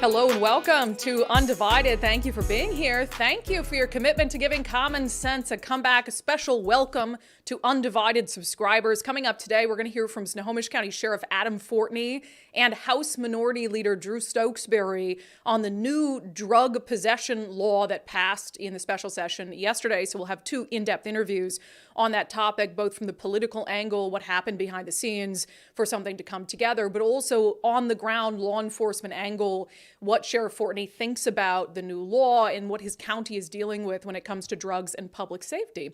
Hello and welcome to Undivided. Thank you for being here. Thank you for your commitment to giving common sense a comeback. A special welcome to Undivided subscribers. Coming up today, we're going to hear from Snohomish County Sheriff Adam Fortney and House Minority Leader Drew Stokesberry on the new drug possession law that passed in the special session yesterday. So we'll have two in-depth interviews on that topic, both from the political angle, what happened behind the scenes for something to come together, but also on the ground law enforcement angle, what Sheriff Fortney thinks about the new law and what his county is dealing with when it comes to drugs and public safety.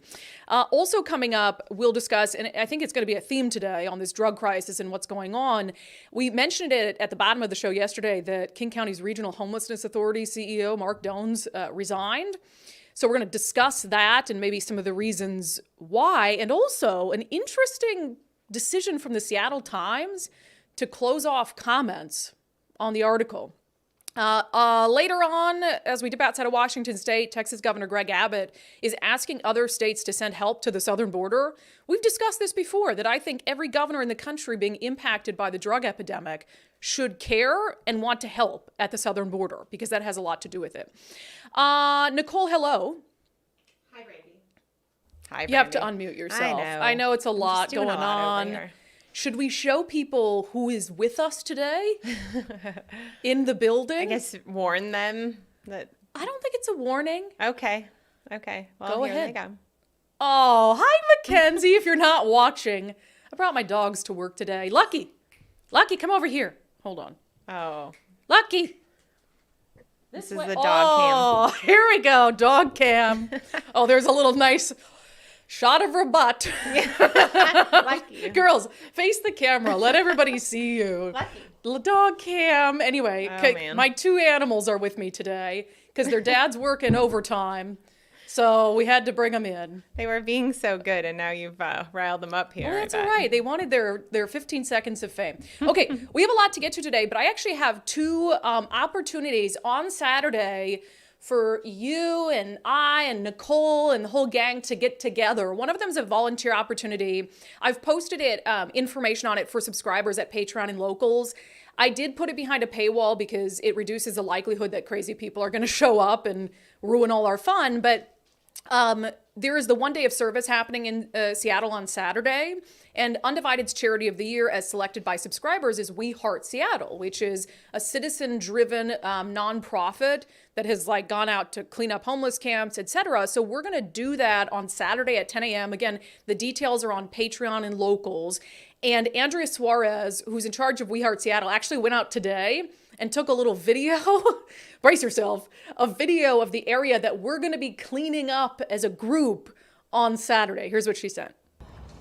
Also coming up, we'll discuss, and I think it's going to be a theme today on this drug crisis and what's going on. We mentioned it at the bottom of the show yesterday that King County's Regional Homelessness Authority CEO, Mark Dones, resigned. So we're going to discuss that and maybe some of the reasons why, and also an interesting decision from the Seattle Times to close off comments on the article. Later on, as we dip outside of Washington State, Texas Governor Greg Abbott is asking other states to send help to the southern border. We've discussed this before, that I think every governor in the country being impacted by the drug epidemic should care and want to help at the southern border, because that has a lot to do with it. Nicole, hello. Hi, Brandi. Hi, Brandi. You have to unmute yourself. I know it's a lot going on. Should we show people who is with us today in the building? I guess warn them that. I don't think it's a warning. Okay. Well, go here ahead. they go. Oh, hi, Mackenzie. If you're not watching, I brought my dogs to work today. Lucky, come over here. Hold on. Oh. Lucky. This is the dog cam. Oh, here we go. Dog cam. Oh, there's a little nice shot of her butt. Lucky. Girls, face the camera. Let everybody see you. Lucky. Dog cam. Anyway, man. my two animals are with me today because their dad's working overtime. So we had to bring them in. They were being so good, and now you've riled them up here. Well, that's all right. They wanted their 15 seconds of fame. Okay, we have a lot to get to today, but I actually have two opportunities on Saturday for you and I and Nicole and the whole gang to get together. One of them is a volunteer opportunity. I've posted it, information on it for subscribers at Patreon and Locals. I did put it behind a paywall because it reduces the likelihood that crazy people are going to show up and ruin all our fun. But there is the one day of service happening in Seattle on Saturday, and Undivided's charity of the year, as selected by subscribers, is We Heart Seattle, which is a citizen-driven nonprofit that has gone out to clean up homeless camps, etc. So we're going to do that on Saturday at 10 a.m. Again, the details are on Patreon and Locals. And Andrea Suarez, who's in charge of We Heart Seattle, actually went out today and took a little video, brace yourself, a video of the area that we're going to be cleaning up as a group on Saturday. Here's what she sent.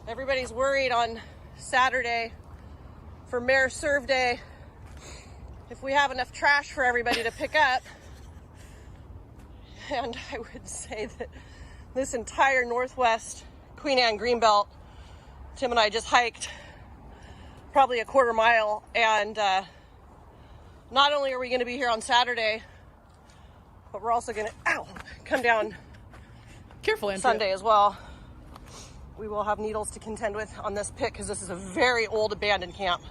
Everybody's worried on Saturday for Mayor Serve Day if we have enough trash for everybody to pick up. And I would say that this entire Northwest Queen Anne Greenbelt, Tim and I just hiked probably a quarter mile, and not only are we going to be here on Saturday, but we're also going to come down Careful, Andrea. Sunday as well. We will have needles to contend with on this pit because this is a very old abandoned camp.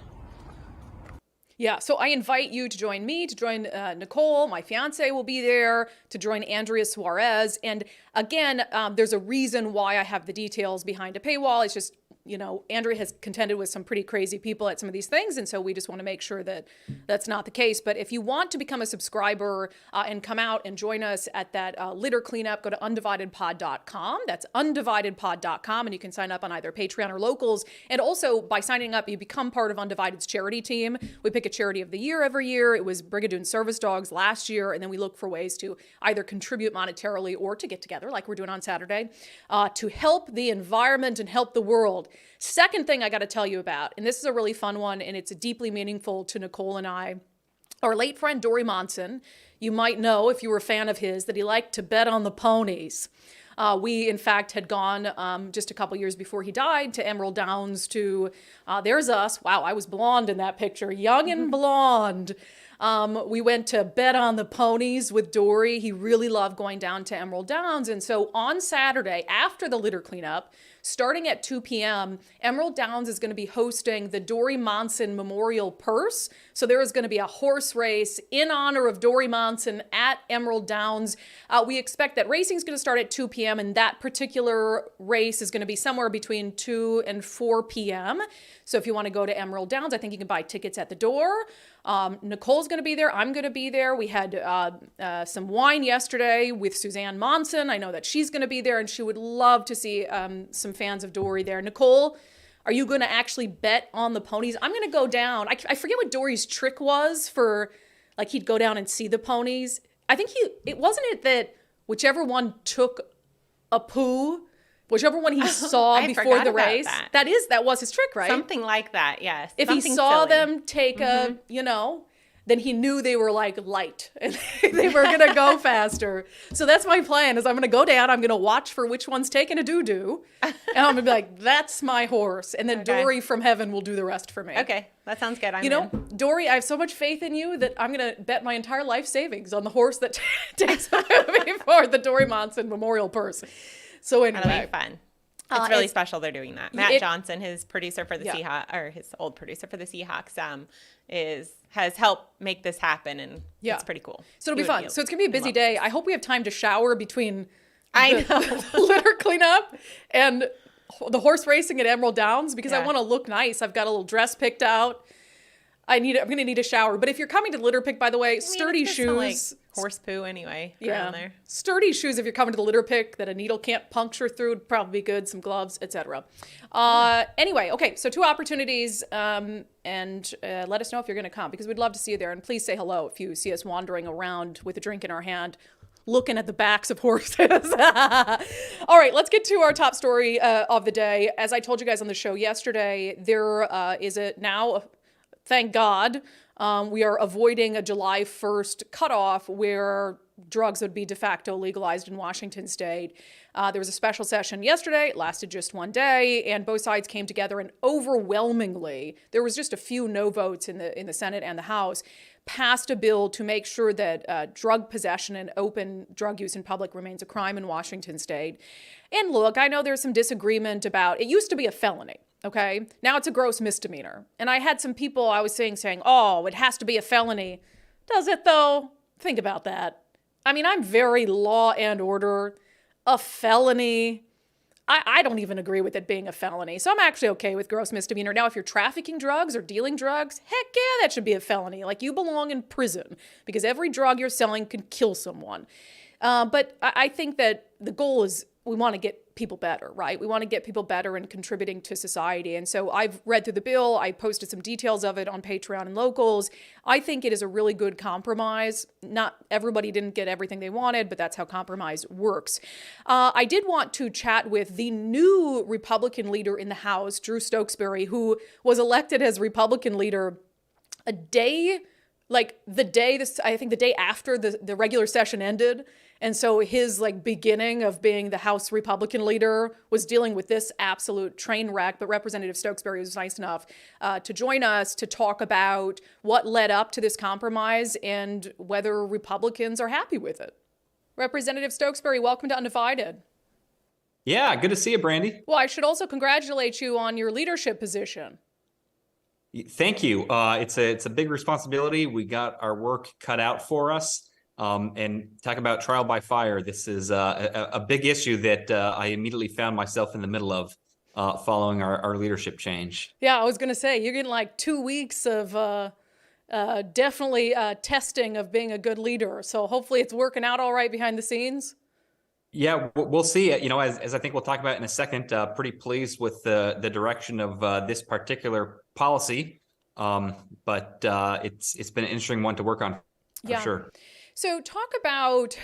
Yeah, so I invite you to join me, to join Nicole, my fiance will be there, to join Andrea Suarez. And again, there's a reason why I have the details behind a paywall. It's just, Andrea has contended with some pretty crazy people at some of these things, and so we just want to make sure that that's not the case. But if you want to become a subscriber and come out and join us at that litter cleanup, go to undividedpod.com. That's undividedpod.com, and you can sign up on either Patreon or Locals. And also, by signing up, you become part of Undivided's charity team. We pick a charity of the year every year. It was Brigadoon Service Dogs last year, and then we look for ways to either contribute monetarily or to get together, like we're doing on Saturday, to help the environment and help the world. Second thing I got to tell you about, and this is a really fun one, and it's deeply meaningful to Nicole and I. Our late friend Dory Monson, you might know if you were a fan of his, that he liked to bet on the ponies. We, in fact, had gone just a couple years before he died to Emerald Downs to, there's us. Wow, I was blonde in that picture, young and blonde. We went to bet on the ponies with Dory. He really loved going down to Emerald Downs. And so on Saturday, after the litter cleanup, starting at 2 p.m. Emerald Downs is going to be hosting the Dory Monson Memorial Purse. So there is going to be a horse race in honor of Dory Monson at Emerald Downs. We expect that racing is going to start at 2 p.m. and that particular race is going to be somewhere between 2 and 4 p.m. So if you want to go to Emerald Downs, I think you can buy tickets at the door. Nicole's going to be there. I'm going to be there. We had some wine yesterday with Suzanne Monson. I know that she's going to be there and she would love to see some fans of Dory there. Nicole, are you going to actually bet on the ponies? I'm going to go down. I forget what Dory's trick was for, like, he'd go down and see the ponies. I think it wasn't it that whichever one took a poo, whichever one he saw before the race. That was his trick, right? Something like that, yes. If he saw them take a, then he knew they were like light and they were going to go faster. So that's my plan is I'm going to go down. I'm going to watch for which one's taking a doo-doo. And I'm going to be like, that's my horse. And then Dory from heaven will do the rest for me. Okay. That sounds good. I'm in. Dory, I have so much faith in you that I'm going to bet my entire life savings on the horse that takes me for the Dory Monson Memorial Purse. So anyway. That'll be fun. It's really special they're doing that. Matt Johnson, his producer for the Seahawks, or his old producer for the Seahawks, has helped make this happen, and it's pretty cool. So it'll be fun. So it's gonna be a busy day. I hope we have time to shower between the litter cleanup and the horse racing at Emerald Downs because I want to look nice. I've got a little dress picked out. I'm gonna need a shower. But if you're coming to litter pick, by the way, sturdy shoes. Like horse poo anyway. Around there. Sturdy shoes if you're coming to the litter pick that a needle can't puncture through would probably be good. Some gloves, etc. Anyway, okay. So 2 opportunities, and let us know if you're gonna come because we'd love to see you there. And please say hello if you see us wandering around with a drink in our hand, looking at the backs of horses. All right, let's get to our top story of the day. As I told you guys on the show yesterday, there is now. Thank God, we are avoiding a July 1st cutoff where drugs would be de facto legalized in Washington state. There was a special session yesterday. It lasted just one day, and both sides came together and overwhelmingly, there was just a few no votes in the Senate and the House, passed a bill to make sure that drug possession and open drug use in public remains a crime in Washington state. And look, I know there's some disagreement about, it used to be a felony. Okay, now it's a gross misdemeanor. And I had some people I was saying, oh, it has to be a felony. Does it though? Think about that. I mean, I'm very law and order. A felony. I don't even agree with it being a felony. So I'm actually okay with gross misdemeanor. Now, if you're trafficking drugs or dealing drugs, heck yeah, that should be a felony. Like you belong in prison because every drug you're selling can kill someone. But I think that the goal is we want to get people better, right? We want to get people better and contributing to society. And so I've read through the bill. I posted some details of it on Patreon and Locals. I think it is a really good compromise. Not everybody didn't get everything they wanted, but that's how compromise works. I did want to chat with the new Republican leader in the House, Drew Stokesberry, who was elected as Republican leader a day, I think the day after the regular session ended. And so his beginning of being the House Republican leader was dealing with this absolute train wreck. But Representative Stokesberry was nice enough to join us to talk about what led up to this compromise and whether Republicans are happy with it. Representative Stokesberry, welcome to Undivided. Yeah, good to see you, Brandi. Well, I should also congratulate you on your leadership position. Thank you. It's a big responsibility. We got our work cut out for us. And talk about trial by fire. This is a big issue that I immediately found myself in the middle of following our leadership change. Yeah, I was going to say, you're getting 2 weeks of definitely testing of being a good leader. So hopefully it's working out all right behind the scenes. Yeah, we'll see. As I think we'll talk about in a second, pretty pleased with the direction of this particular policy. But it's been an interesting one to work on for sure. So talk about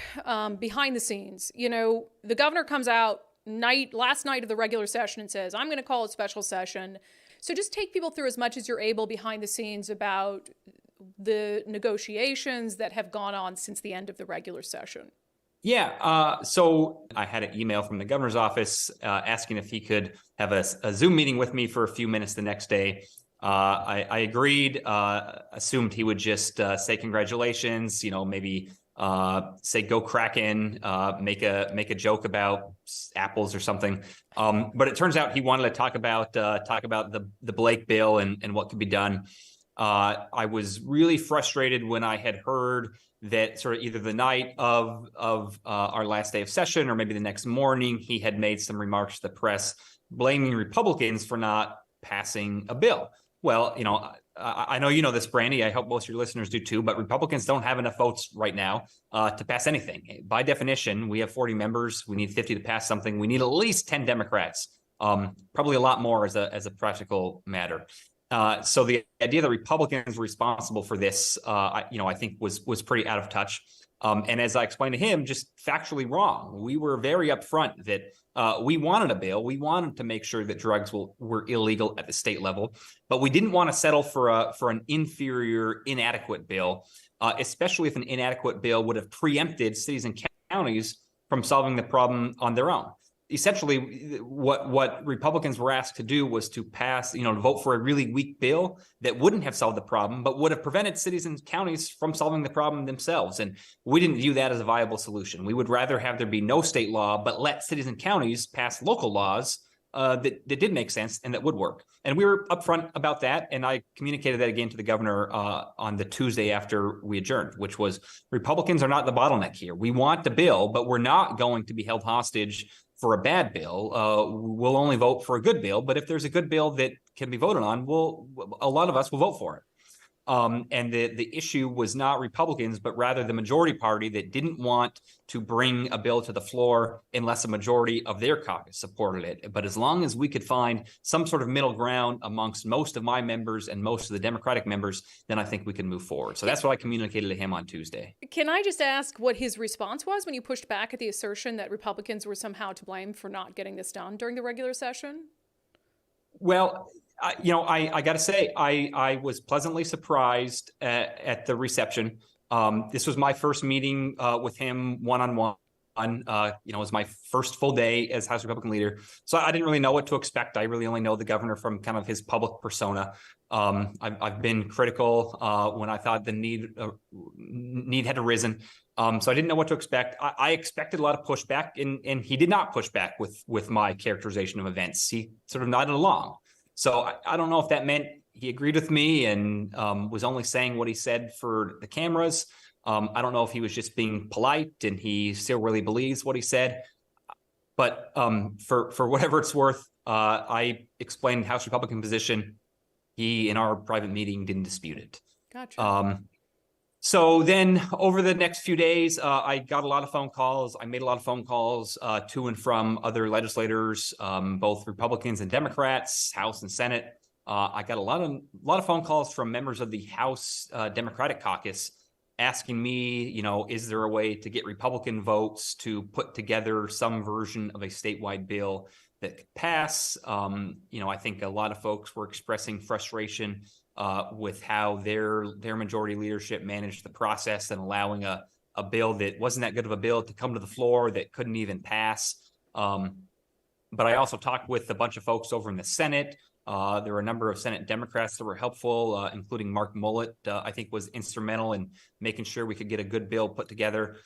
behind the scenes. The governor comes out last night of the regular session and says, I'm going to call a special session. So just take people through as much as you're able behind the scenes about the negotiations that have gone on since the end of the regular session. Yeah. So I had an email from the governor's office asking if he could have a Zoom meeting with me for a few minutes the next day. I agreed, assumed he would just say congratulations, maybe say go Kraken, make a joke about apples or something. But it turns out he wanted to talk about the Blake bill and what could be done. I was really frustrated when I had heard that sort of either the night of our last day of session or maybe the next morning, he had made some remarks to the press blaming Republicans for not passing a bill. Well, I know you know this, Brandi. I hope most of your listeners do too, but Republicans don't have enough votes right now to pass anything. By definition, we have 40 members. We need 50 to pass something. We need at least 10 Democrats, probably a lot more as a practical matter. So the idea that Republicans were responsible for this, I think was pretty out of touch. And as I explained to him, just factually wrong. We were very upfront that we wanted a bill. We wanted to make sure that drugs were illegal at the state level, but we didn't want to settle for an inferior, inadequate bill, especially if an inadequate bill would have preempted cities and counties from solving the problem on their own. Essentially, what Republicans were asked to do was to pass, to vote for a really weak bill that wouldn't have solved the problem, but would have prevented cities and counties from solving the problem themselves. And we didn't view that as a viable solution. We would rather have there be no state law, but let cities and counties pass local laws that did make sense and that would work. And we were upfront about that. And I communicated that again to the governor on the Tuesday after we adjourned, which was Republicans are not the bottleneck here. We want the bill, but we're not going to be held hostage for a bad bill. We'll only vote for a good bill, but if there's a good bill that can be voted on, a lot of us will vote for it. And the issue was not Republicans, but rather the majority party that didn't want to bring a bill to the floor unless a majority of their caucus supported it. But as long as we could find some sort of middle ground amongst most of my members and most of the Democratic members, then I think we can move forward. So that's what I communicated to him on Tuesday. Can I just ask what his response was when you pushed back at the assertion that Republicans were somehow to blame for not getting this done during the regular session? Well, I got to say, I was pleasantly surprised at the reception. This was my first meeting with him one-on-one. It was my first full day as House Republican leader. So I didn't really know what to expect. I really only know the governor from kind of his public persona. I've been critical when I thought the need had arisen. So I didn't know what to expect. I expected a lot of pushback, and he did not push back with my characterization of events. He sort of nodded along. So I don't know if that meant he agreed with me and was only saying what he said for the cameras. I don't know if he was just being polite and he still really believes what he said. But for whatever it's worth, I explained House Republican position. He, in our private meeting, didn't dispute it. Gotcha. So then over the next few days, I got a lot of phone calls. I made a lot of phone calls to and from other legislators, both Republicans and Democrats, House and Senate. I got a lot of phone calls from members of the House Democratic Caucus asking me, is there a way to get Republican votes to put together some version of a statewide bill that could pass? I think a lot of folks were expressing frustration with how their majority leadership managed the process and allowing a bill that wasn't that good of a bill to come to the floor that couldn't even pass. But I also talked with a bunch of folks over in the Senate. There were a number of Senate Democrats that were helpful, including Mark Mullet, I think was instrumental in making sure we could get a good bill put together.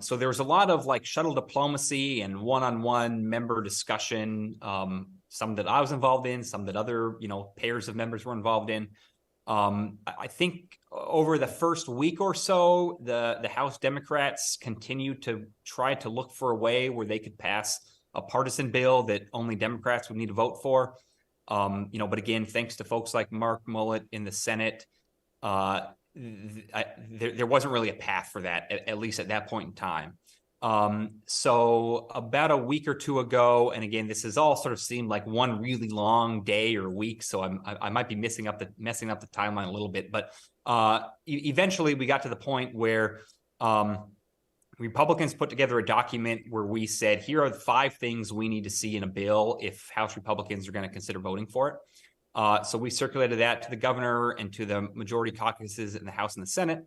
So there was a lot of shuttle diplomacy and one-on-one member discussion, some that I was involved in, some that other, pairs of members were involved in. I think over the first week or so, the House Democrats continued to try to look for a way where they could pass a partisan bill that only Democrats would need to vote for. But again, thanks to folks like Mark Mullet in the Senate, there wasn't really a path for that, at least at that point in time. So about a week or two ago, and again, this has all sort of seemed like one really long day or week, so I might be messing up the timeline a little bit, but eventually we got to the point where Republicans put together a document where we said, here are the 5 things we need to see in a bill if House Republicans are going to consider voting for it. So we circulated that to the governor and to the majority caucuses in the House and the Senate.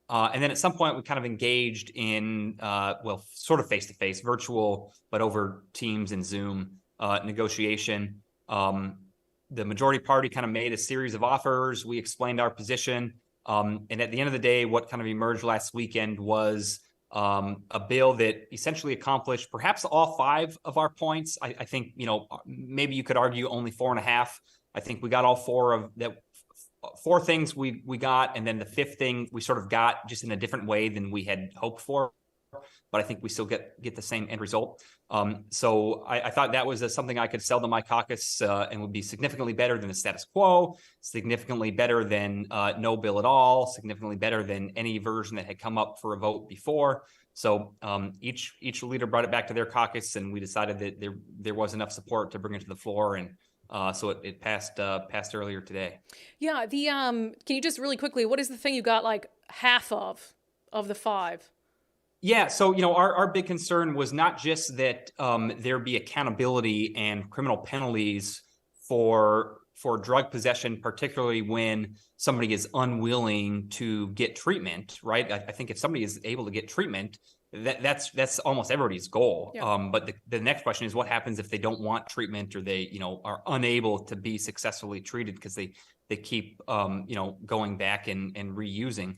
And then at some point, we kind of engaged in, sort of face-to-face, virtual, but over Teams and Zoom negotiation. The majority party kind of made a series of offers. We explained our position. And at the end of the day, what kind of emerged last weekend was a bill that essentially accomplished perhaps all 5 of our points. I think, maybe you could argue only 4.5. I think we got all 4 of that. 4 things we got, and then the 5th thing we sort of got just in a different way than we had hoped for. But I think we still get the same end result. So I thought that was something I could sell to my caucus and would be significantly better than the status quo, significantly better than no bill at all, significantly better than any version that had come up for a vote before. So each leader brought it back to their caucus, and we decided that there was enough support to bring it to the floor, and so it passed earlier today. Yeah. Can you just really quickly, what is the thing you got like half of the 5? Yeah, so our big concern was not just that there be accountability and criminal penalties for drug possession, particularly when somebody is unwilling to get treatment, right? I think if somebody is able to get treatment, that's almost everybody's goal. Yeah. But the next question is, what happens if they don't want treatment, or they are unable to be successfully treated because they keep going back and reusing.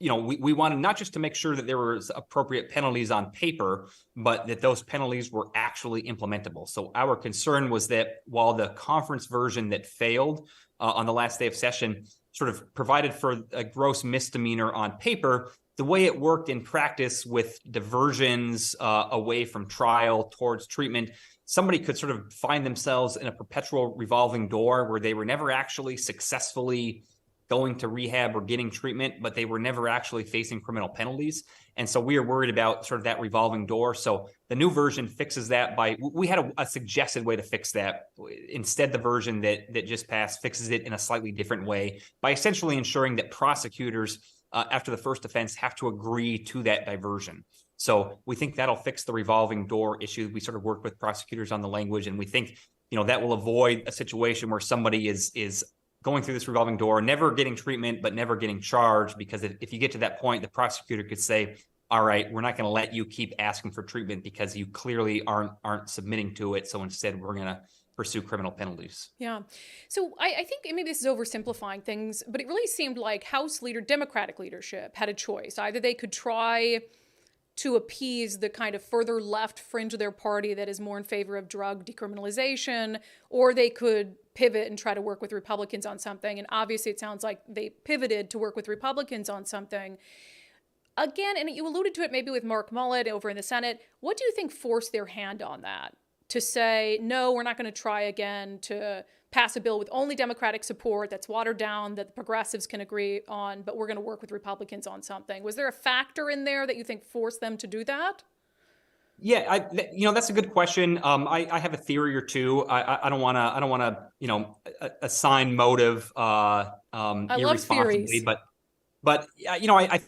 We wanted not just to make sure that there was appropriate penalties on paper, but that those penalties were actually implementable. So our concern was that while the conference version that failed on the last day of session sort of provided for a gross misdemeanor on paper, the way it worked in practice with diversions away from trial towards treatment, somebody could sort of find themselves in a perpetual revolving door where they were never actually successfully going to rehab or getting treatment, but they were never actually facing criminal penalties. And so we are worried about sort of that revolving door. So the new version fixes that we had a suggested way to fix that. Instead, the version that just passed fixes it in a slightly different way by essentially ensuring that prosecutors after the first offense have to agree to that diversion. So we think that'll fix the revolving door issue. We sort of worked with prosecutors on the language, and we think, that will avoid a situation where somebody is going through this revolving door, never getting treatment, but never getting charged, because if you get to that point, the prosecutor could say, all right, we're not going to let you keep asking for treatment because you clearly aren't submitting to it. So instead, we're going to pursue criminal penalties. Yeah. So I think maybe this is oversimplifying things, but it really seemed like Democratic leadership had a choice. Either they could try to appease the kind of further left fringe of their party that is more in favor of drug decriminalization, or they could pivot and try to work with Republicans on something. And obviously it sounds like they pivoted to work with Republicans on something. Again, and you alluded to it maybe with Mark Mullet over in the Senate, what do you think forced their hand on that? To say, no, we're not going to try again to pass a bill with only Democratic support that's watered down, that the progressives can agree on, but we're going to work with Republicans on something. Was there a factor in there that you think forced them to do that? Yeah, that's a good question. I have a theory or two. I don't want to assign motive I love theories. But I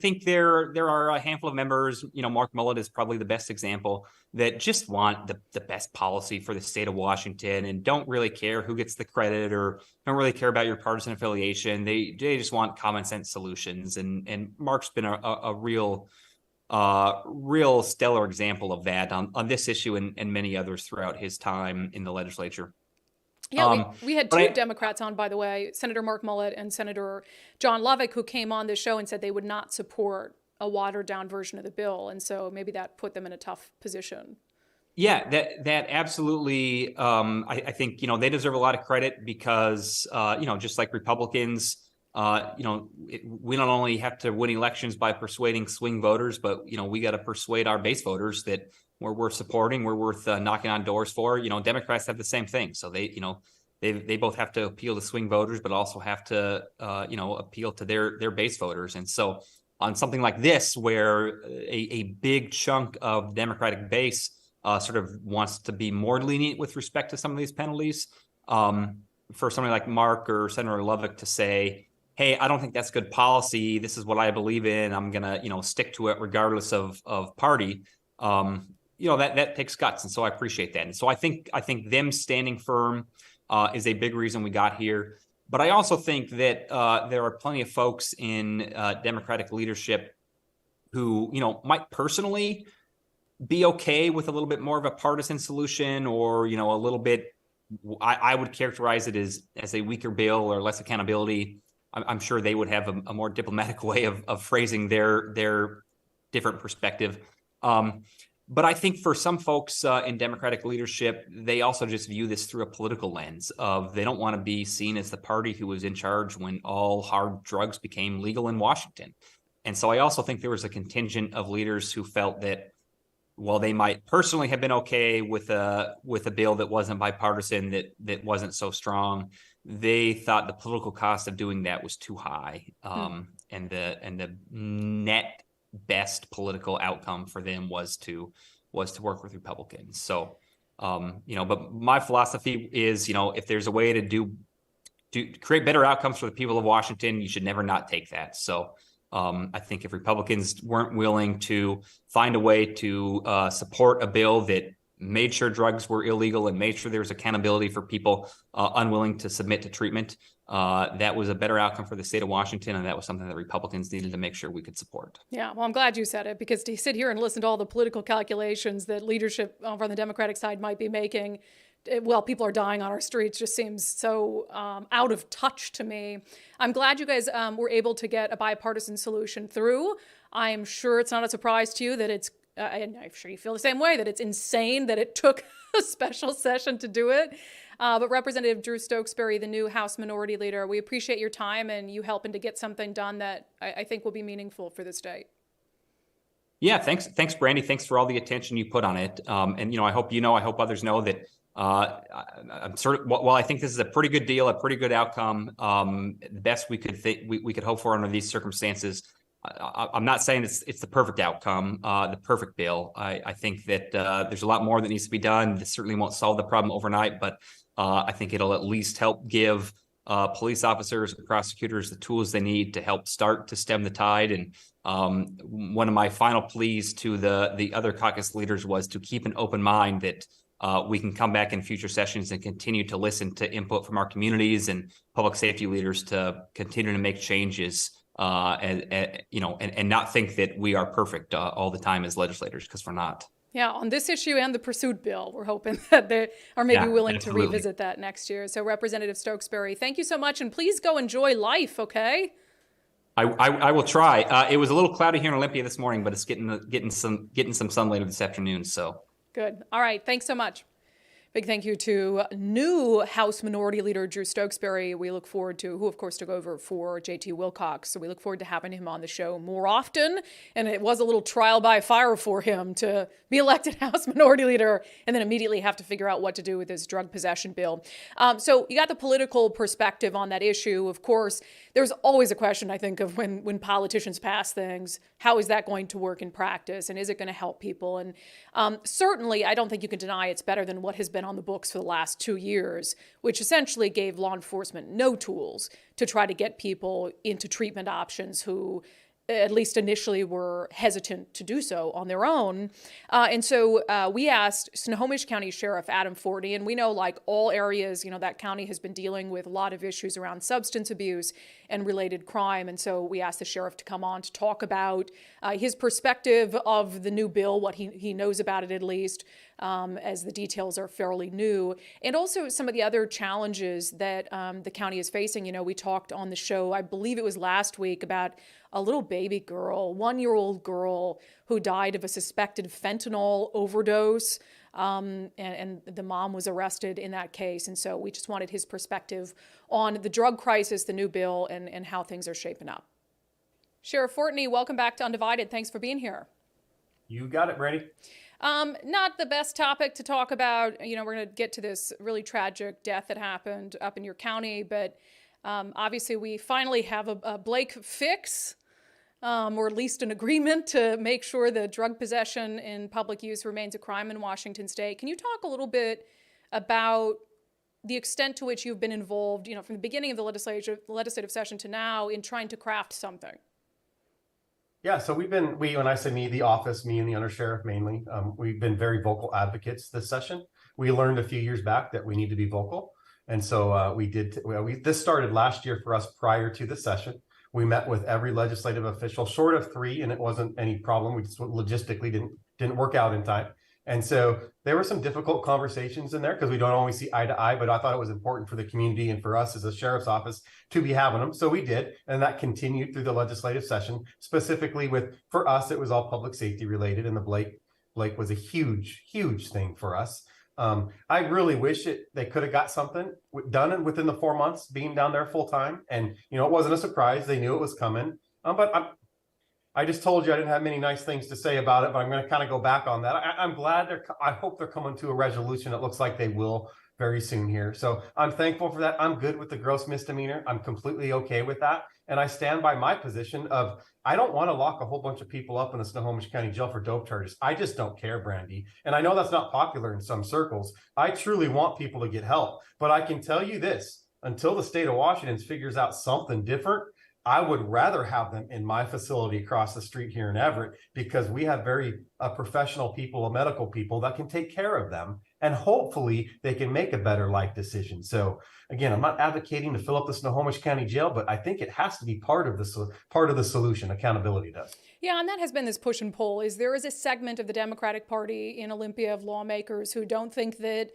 think there are a handful of members, Mark Mullet is probably the best example, that just want the best policy for the state of Washington and don't really care who gets the credit or don't really care about your partisan affiliation. They just want common sense solutions. And Mark's been a real stellar example of that on this issue and many others throughout his time in the legislature. Yeah, we had two Democrats on, by the way, Senator Mark Mullet and Senator John Lovick, who came on the show and said they would not support a watered down version of the bill. And so maybe that put them in a tough position. Yeah, that absolutely. I think, they deserve a lot of credit because, just like Republicans, we not only have to win elections by persuading swing voters, but, we got to persuade our base voters that we're worth supporting, we're worth knocking on doors for. Democrats have the same thing. So they both have to appeal to swing voters, but also have to, appeal to their base voters. And so on something like this, where a big chunk of the Democratic base sort of wants to be more lenient with respect to some of these penalties, for somebody like Mark or Senator Lovick to say, hey, I don't think that's good policy. This is what I believe in. I'm going to, stick to it regardless of party. That takes guts. And so I appreciate that. And so I think them standing firm is a big reason we got here. But I also think that there are plenty of folks in Democratic leadership who, might personally be okay with a little bit more of a partisan solution or, a little bit, I would characterize it as a weaker bill or less accountability. I'm sure they would have a more diplomatic way of phrasing their different perspective. But I think for some folks in Democratic leadership, they also just view this through a political lens of they don't want to be seen as the party who was in charge when all hard drugs became legal in Washington. And so I also think there was a contingent of leaders who felt that while they might personally have been okay with a bill that wasn't bipartisan, that wasn't so strong, they thought the political cost of doing that was too high. And the net best political outcome for them was to work with Republicans. So, but my philosophy is, if there's a way to create better outcomes for the people of Washington, you should never not take that. So I think if Republicans weren't willing to find a way to support a bill that made sure drugs were illegal and made sure there was accountability for people unwilling to submit to treatment, that was a better outcome for the state of Washington, and that was something that Republicans needed to make sure we could support. Yeah, well, I'm glad you said it, because to sit here and listen to all the political calculations that leadership over on the Democratic side might be making, well, people are dying on our streets, just seems so out of touch to me. I'm glad you guys were able to get a bipartisan solution through. I'm sure it's not a surprise to you that it's, and I'm sure you feel the same way, that it's insane that it took a special session to do it. But Representative Drew Stokesberry, the new House Minority Leader, we appreciate your time and you helping to get something done that I think will be meaningful for the state. Yeah, thanks, Brandi. Thanks for all the attention you put on it. And I hope others know that I'm while I think this is a pretty good deal, a pretty good outcome, the best we could hope for under these circumstances. I'm not saying it's the perfect outcome, the perfect bill. I think that there's a lot more that needs to be done. This certainly won't solve the problem overnight, but I think it'll at least help give police officers and prosecutors the tools they need to help start to stem the tide. And one of my final pleas to the other caucus leaders was to keep an open mind that we can come back in future sessions and continue to listen to input from our communities and public safety leaders to continue to make changes. And not think that we are perfect all the time as legislators, because we're not. Yeah, on this issue and the pursuit bill, we're hoping that they are maybe willing to revisit that next year. So Representative Stokesberry, thank you so much, and please go enjoy life, okay? I will try. It was a little cloudy here in Olympia this morning, but it's getting some sun later this afternoon. So good. All right, thanks so much. Big thank you to new House Minority Leader Drew Stokesberry. We look forward to, who of course took over for JT Wilcox. So we look forward to having him on the show more often. And it was a little trial by fire for him to be elected House Minority Leader and then immediately have to figure out what to do with his drug possession bill. So you got the political perspective on that issue. Of course, there's always a question, I think, of when politicians pass things, how is that going to work in practice? And is it going to help people? And certainly, I don't think you can deny it's better than what has been on the books for the last 2 years, which essentially gave law enforcement no tools to try to get people into treatment options who at least initially were hesitant to do so on their own. And so we asked Snohomish County Sheriff Adam Fortney, and we know like all areas, that county has been dealing with a lot of issues around substance abuse and related crime. And so we asked the sheriff to come on to talk about his perspective of the new bill, what he knows about it at least, as the details are fairly new, and also some of the other challenges that the county is facing. We talked on the show, I believe it was last week, about a little baby girl, 1-year-old girl who died of a suspected fentanyl overdose. And the mom was arrested in that case. And so we just wanted his perspective on the drug crisis, the new bill, and how things are shaping up. Sheriff Fortney, welcome back to Undivided. Thanks for being here. You got it, Brandi. Not the best topic to talk about. We're going to get to this really tragic death that happened up in your county, but obviously we finally have a Blake fix, or at least an agreement to make sure that drug possession in public use remains a crime in Washington state. Can you talk a little bit about the extent to which you've been involved, from the beginning of the legislative session to now, in trying to craft something? Yeah, so when I say me, the office, me and the undersheriff mainly, we've been very vocal advocates this session. We learned a few years back that we need to be vocal. And so this started last year for us prior to the session. We met with every legislative official, short of 3, and it wasn't any problem. We just logistically didn't work out in time. And so there were some difficult conversations in there because we don't always see eye to eye, but I thought it was important for the community and for us as a sheriff's office to be having them. So we did. And that continued through the legislative session, specifically for us, it was all public safety related. And the Blake was a huge, huge thing for us. I really wish they could have got something done within the 4 months being down there full time. And, it wasn't a surprise. They knew it was coming. But I just told you I didn't have many nice things to say about it, but I'm going to kind of go back on that. I'm glad I hope they're coming to a resolution. It looks like they will very soon here. So I'm thankful for that. I'm good with the gross misdemeanor. I'm completely okay with that. And I stand by my position of, I don't want to lock a whole bunch of people up in the Snohomish County Jail for dope charges. I just don't care, Brandi. And I know that's not popular in some circles. I truly want people to get help. But I can tell you this, until the state of Washington figures out something different, I would rather have them in my facility across the street here in Everett, because we have very professional people, medical people that can take care of them. And hopefully they can make a better life decision. So again, I'm not advocating to fill up the Snohomish County Jail, but I think it has to be part of the solution. Accountability does. Yeah, and that has been this push and pull. There is a segment of the Democratic Party in Olympia of lawmakers who don't think that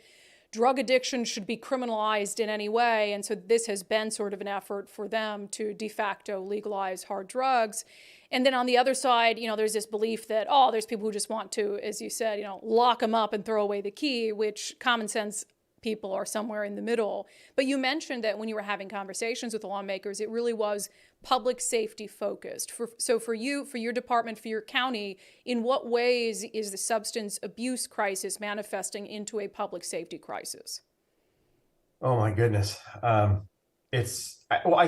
drug addiction should be criminalized in any way. And so this has been sort of an effort for them to de facto legalize hard drugs. And then on the other side, there's this belief that, there's people who just want to, as you said, lock them up and throw away the key, which common sense people are somewhere in the middle. But you mentioned that when you were having conversations with the lawmakers, it really was public safety focused. So for you, for your department, for your county, in what ways is the substance abuse crisis manifesting into a public safety crisis? Oh my goodness. I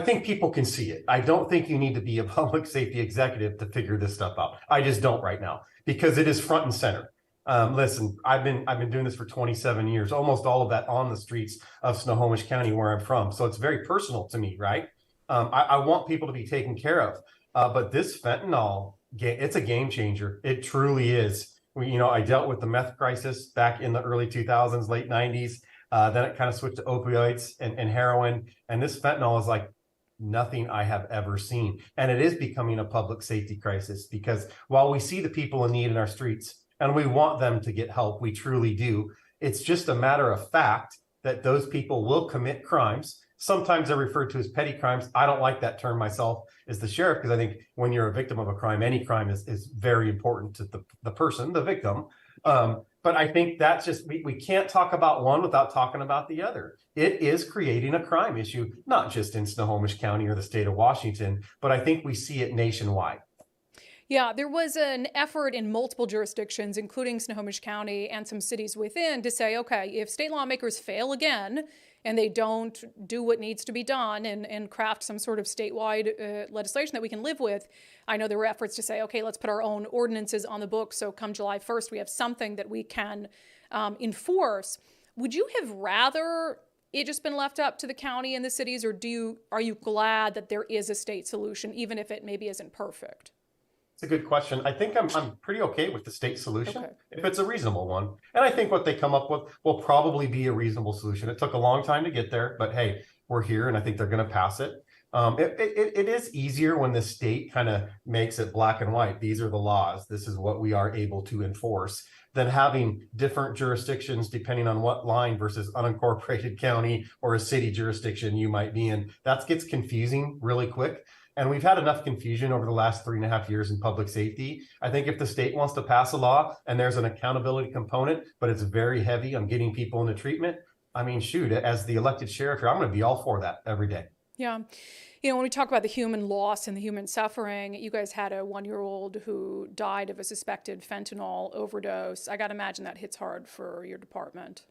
think people can see it. I don't think you need to be a public safety executive to figure this stuff out. I just don't right now, because it is front and center. Listen, I've been doing this for 27 years, almost all of that on the streets of Snohomish County, where I'm from. So it's very personal to me, right? I want people to be taken care of. But this fentanyl, it's a game changer. It truly is. I dealt with the meth crisis back in the early 2000s, late 90s. Then it kind of switched to opioids and heroin. And this fentanyl is like nothing I have ever seen. And it is becoming a public safety crisis, because while we see the people in need in our streets and we want them to get help, we truly do. It's just a matter of fact that those people will commit crimes. Sometimes they're referred to as petty crimes. I don't like that term myself as the sheriff, because I think when you're a victim of a crime, any crime is very important to the person, the victim. But I think that's just, we can't talk about one without talking about the other. It is creating a crime issue, not just in Snohomish County or the state of Washington, but I think we see it nationwide. Yeah, there was an effort in multiple jurisdictions, including Snohomish County and some cities within, to say, okay, if state lawmakers fail again and they don't do what needs to be done and craft some sort of statewide legislation that we can live with, I know there were efforts to say, okay, let's put our own ordinances on the books, so come July 1st, we have something that we can enforce. Would you have rather it just been left up to the county and the cities, or are you glad that there is a state solution, even if it maybe isn't perfect? It's a good question. I think I'm pretty okay with the state solution, okay, if it's a reasonable one. And I think what they come up with will probably be a reasonable solution. It took a long time to get there, but hey, we're here, and I think they're going to pass it. It is easier when the state kind of makes it black and white. These are the laws. This is what we are able to enforce, than having different jurisdictions depending on what line versus unincorporated county or a city jurisdiction you might be in. That gets confusing really quick. And we've had enough confusion over the last 3.5 years in public safety. I think if the state wants to pass a law and there's an accountability component, but it's very heavy on getting people into treatment, I mean, shoot, as the elected sheriff here, I'm going to be all for that every day. Yeah. When we talk about the human loss and the human suffering, you guys had a 1-year-old who died of a suspected fentanyl overdose. I got to imagine that hits hard for your department.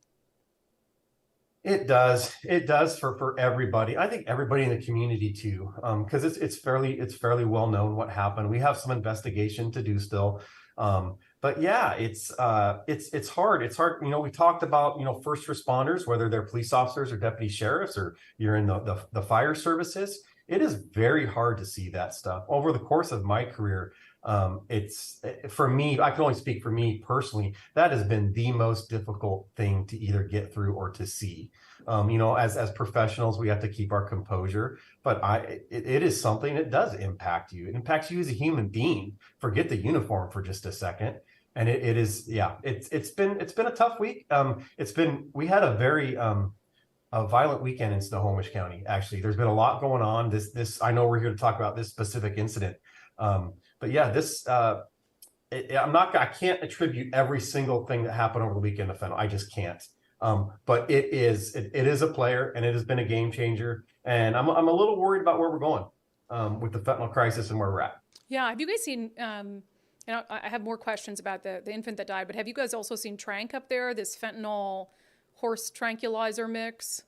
It does. It does for everybody. I think everybody in the community too, because it's fairly well known what happened. We have some investigation to do still, but yeah, it's hard. It's hard. We talked about first responders, whether they're police officers or deputy sheriffs, or you're in the fire services. It is very hard to see that stuff over the course of my career. It's for me, I can only speak for me personally, that has been the most difficult thing to either get through or to see. As professionals, we have to keep our composure, but it is something that does impact you. It impacts you as a human being. Forget the uniform for just a second. And it is, yeah, it's been a tough week. We had a very a violent weekend in Snohomish County. Actually, there's been a lot going on. This I know we're here to talk about this specific incident, but yeah, I can't attribute every single thing that happened over the weekend to fentanyl. I just can't. But it is a player, and it has been a game changer. And I'm a little worried about where we're going with the fentanyl crisis and where we're at. Yeah, have you guys seen? I have more questions about the infant that died, but have you guys also seen Trank up there? This fentanyl horse tranquilizer mix?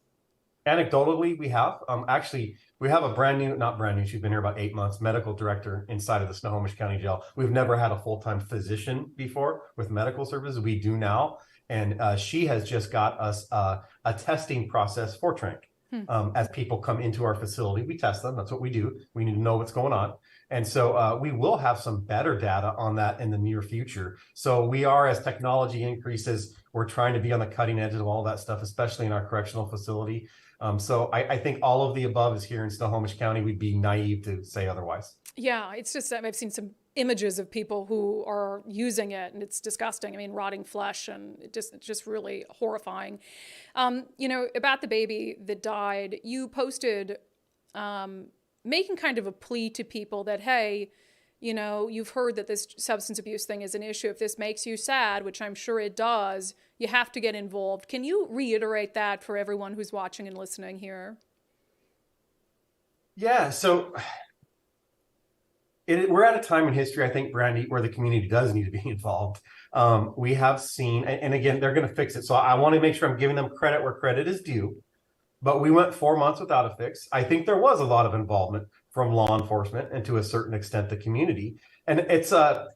Anecdotally, we have. Actually, we have a not brand new, she's been here about 8 months, medical director inside of the Snohomish County Jail. We've never had a full-time physician before with medical services. We do now. And she has just got us a testing process for Trank. As people come into our facility, we test them. That's what we do. We need to know what's going on. And so we will have some better data on that in the near future. So we are, as technology increases, we're trying to be on the cutting edge of all that stuff, especially in our correctional facility. So I think all of the above is here in Snohomish County. We'd be naive to say otherwise. Yeah, it's just, I've seen some images of people who are using it, and it's disgusting. I mean, rotting flesh, and it's just really horrifying. About the baby that died, you posted making kind of a plea to people that, hey, you've heard that this substance abuse thing is an issue. If this makes you sad, which I'm sure it does, you have to get involved. Can you reiterate that for everyone who's watching and listening here? Yeah, so we're at a time in history, I think, Brandi, where the community does need to be involved. We have seen, and again, they're going to fix it. So I want to make sure I'm giving them credit where credit is due. But we went 4 months without a fix. I think there was a lot of involvement from law enforcement and to a certain extent the community. And it's a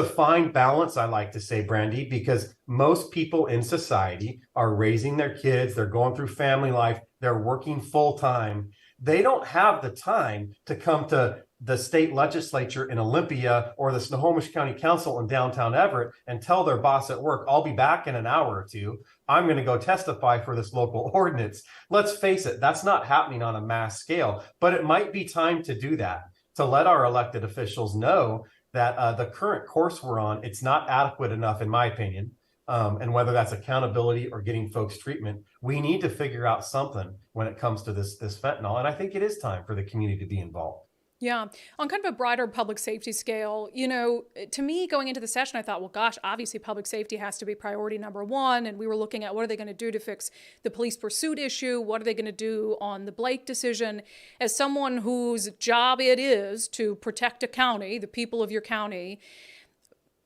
fine balance, I like to say, Brandi, because most people in society are raising their kids. They're going through family life. They're working full time. They don't have the time to come to the state legislature in Olympia or the Snohomish County Council in downtown Everett and tell their boss at work, I'll be back in an hour or two. I'm going to go testify for this local ordinance. Let's face it, that's not happening on a mass scale, but it might be time to do that, to let our elected officials know that the current course we're on, it's not adequate enough, in my opinion. And whether that's accountability or getting folks treatment, we need to figure out something when it comes to this fentanyl. And I think it is time for the community to be involved. Yeah. On kind of a broader public safety scale, to me, going into the session, I thought, well, gosh, obviously public safety has to be priority number one. And we were looking at what are they going to do to fix the police pursuit issue? What are they going to do on the Blake decision? As someone whose job it is to protect a county, the people of your county,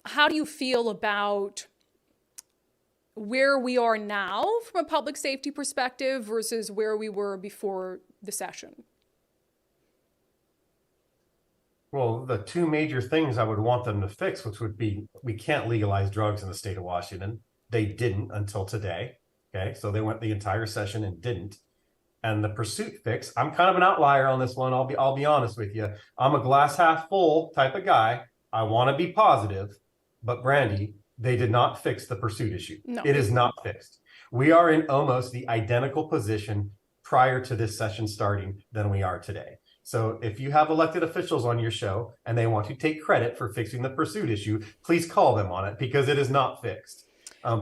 how do you feel about where we are now from a public safety perspective versus where we were before the session? Well, the two major things I would want them to fix, which would be, we can't legalize drugs in the state of Washington. They didn't until today. Okay. So they went the entire session and didn't. And the pursuit fix, I'm kind of an outlier on this one. I'll be honest with you. I'm a glass half full type of guy. I want to be positive, but Brandi, they did not fix the pursuit issue. No. It is not fixed. We are in almost the identical position prior to this session starting than we are today. So if you have elected officials on your show and they want to take credit for fixing the pursuit issue, please call them on it, because it is not fixed.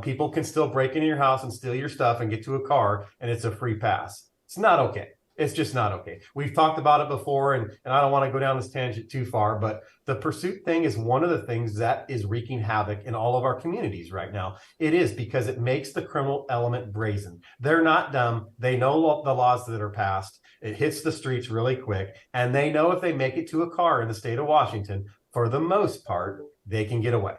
People can still break into your house and steal your stuff and get to a car, and it's a free pass. It's not okay. It's just not okay. We've talked about it before, and I don't want to go down this tangent too far, but the pursuit thing is one of the things that is wreaking havoc in all of our communities right now. It is because it makes the criminal element brazen. They're not dumb. They know the laws that are passed. It hits the streets really quick, and they know if they make it to a car in the state of Washington, for the most part, they can get away.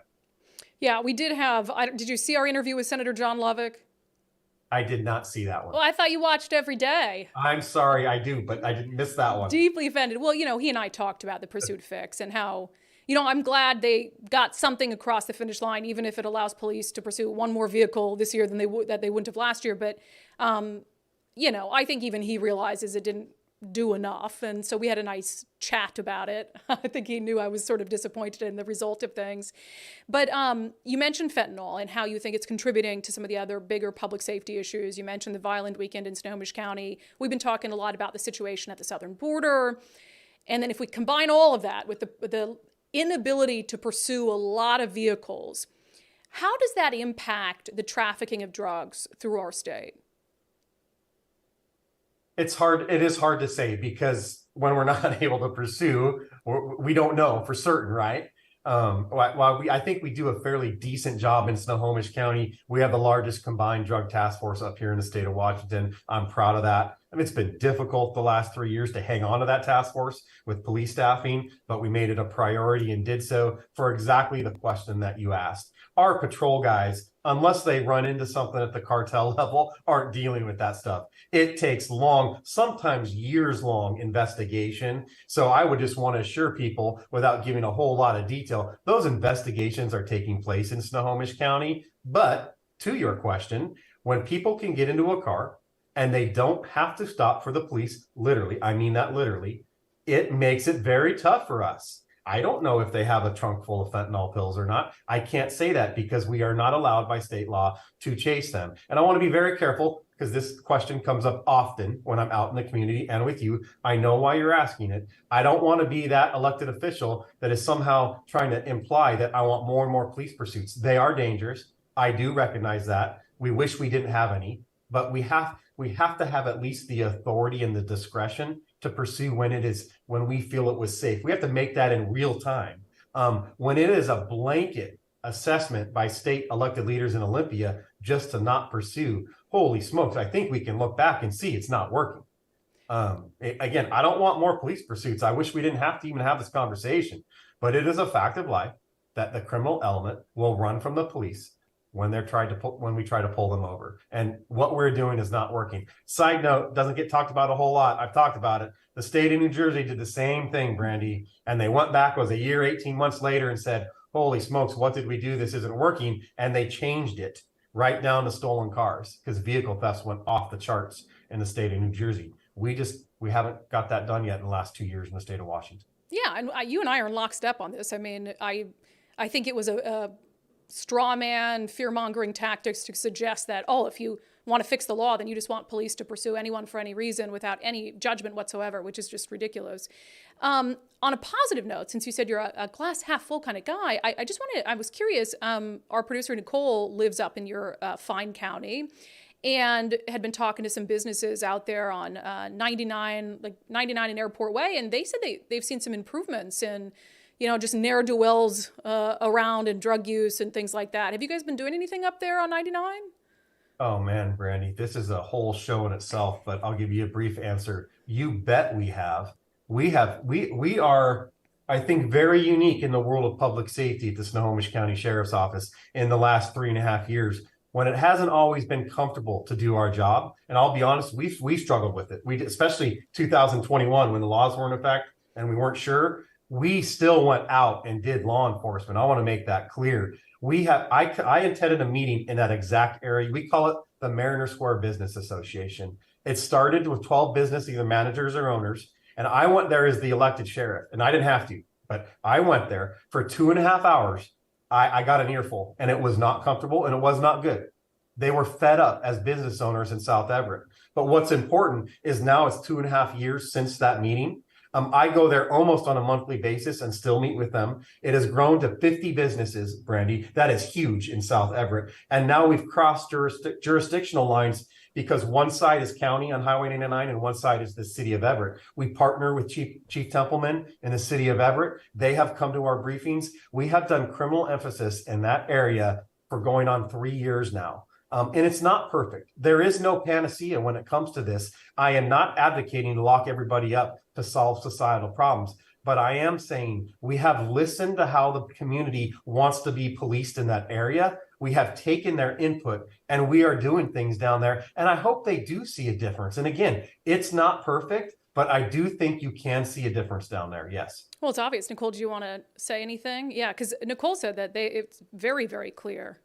Yeah, we did have, did you see our interview with Senator John Lovick? I did not see that one. Well, I thought you watched every day. I'm sorry, I do, but I didn't miss that one. Deeply offended. Well, he and I talked about the pursuit fix and how, I'm glad they got something across the finish line, even if it allows police to pursue one more vehicle this year than they wouldn't have last year. But, I think even he realizes it didn't do enough. And so we had a nice chat about it. I think he knew I was sort of disappointed in the result of things. But you mentioned fentanyl and how you think it's contributing to some of the other bigger public safety issues. You mentioned the violent weekend in Snohomish County. We've been talking a lot about the situation at the southern border. And then if we combine all of that with the inability to pursue a lot of vehicles, How does that impact the trafficking of drugs through our state? It is hard to say, because when we're not able to pursue, we don't know for certain, right? While I think we do a fairly decent job in Snohomish County, we have the largest combined drug task force up here in the state of Washington. I'm proud of that. I mean, it's been difficult the last 3 years to hang on to that task force with police staffing, but we made it a priority and did so for exactly the question that you asked. Our patrol guys, unless they run into something at the cartel level, aren't dealing with that stuff. It takes long, sometimes years long investigation. So I would just want to assure people, without giving a whole lot of detail, those investigations are taking place in Snohomish County. But to your question, when people can get into a car and they don't have to stop for the police, literally, I mean that literally, it makes it very tough for us. I don't know if they have a trunk full of fentanyl pills or not. I can't say that because we are not allowed by state law to chase them. And I want to be very careful, because this question comes up often when I'm out in the community and with you. I know why you're asking it. I don't want to be that elected official that is somehow trying to imply that I want more and more police pursuits. They are dangerous. I do recognize that. We wish we didn't have any, but we have to have at least the authority and the discretion to pursue when we feel it was safe. We have to make that in real time. When it is a blanket assessment by state elected leaders in Olympia just to not pursue, holy smokes, I think we can look back and see it's not working. Again, I don't want more police pursuits. I wish we didn't have to even have this conversation, but it is a fact of life that the criminal element will run from the police when we try to pull them over. And what we're doing is not working. Side note, doesn't get talked about a whole lot. I've talked about it. The state of New Jersey did the same thing, Brandi, and they went back, was a year, 18 months later, and said, holy smokes, what did we do? This isn't working. And they changed it right down to stolen cars, because vehicle thefts went off the charts in the state of New Jersey. We haven't got that done yet in the last 2 years in the state of Washington. Yeah, and you and I are in lockstep on this. I mean, I think it was a straw man, fear-mongering tactics to suggest that, if you want to fix the law, then you just want police to pursue anyone for any reason without any judgment whatsoever, which is just ridiculous. On a positive note, since you said you're a glass half full kind of guy, I was curious, our producer Nicole lives up in your fine county and had been talking to some businesses out there on 99 and Airport Way, and they said they've seen some improvements in just ne'er-do-wells around and drug use and things like that. Have you guys been doing anything up there on 99? Oh man, Brandi, this is a whole show in itself, but I'll give you a brief answer. You bet we have. We are, I think, very unique in the world of public safety at the Snohomish County Sheriff's Office in the last 3.5 years, when it hasn't always been comfortable to do our job. And I'll be honest, we struggled with it. Especially 2021, when the laws were in effect and we weren't sure. We still went out and did law enforcement. I want to make that clear. I attended a meeting in that exact area. We call it the Mariner Square Business Association. It started with 12 business, either managers or owners. And I went there as the elected sheriff, and I didn't have to, but I went there for 2.5 hours. I got an earful, and it was not comfortable and it was not good. They were fed up as business owners in South Everett. But what's important is now it's 2.5 years since that meeting. I go there almost on a monthly basis and still meet with them. It has grown to 50 businesses, Brandi. That is huge in South Everett. And now we've crossed jurisdictional lines, because one side is county on Highway 99 and one side is the city of Everett. We partner with Chief Templeman in the city of Everett. They have come to our briefings. We have done criminal emphasis in that area for going on 3 years now. And it's not perfect. There is no panacea when it comes to this. I am not advocating to lock everybody up to solve societal problems, but I am saying we have listened to how the community wants to be policed in that area. We have taken their input and we are doing things down there. And I hope they do see a difference. And again, it's not perfect, but I do think you can see a difference down there. Yes. Well, it's obvious. Nicole, do you want to say anything? Yeah, because Nicole said that it's very, very clear.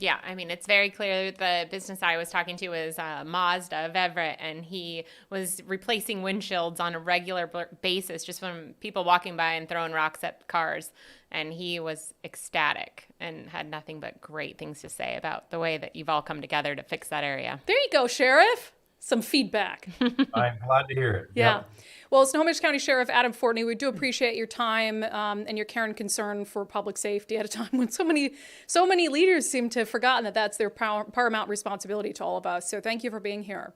Yeah, I mean, it's very clear. The business I was talking to was Mazda of Everett, and he was replacing windshields on a regular basis just from people walking by and throwing rocks at cars. And he was ecstatic and had nothing but great things to say about the way that you've all come together to fix that area. There you go, Sheriff. some feedback. I'm glad to hear it. Yeah. Yep. Well, Snohomish County Sheriff Adam Fortney, we do appreciate your time and your care and concern for public safety at a time when so many leaders seem to have forgotten that that's their paramount responsibility to all of us. So thank you for being here.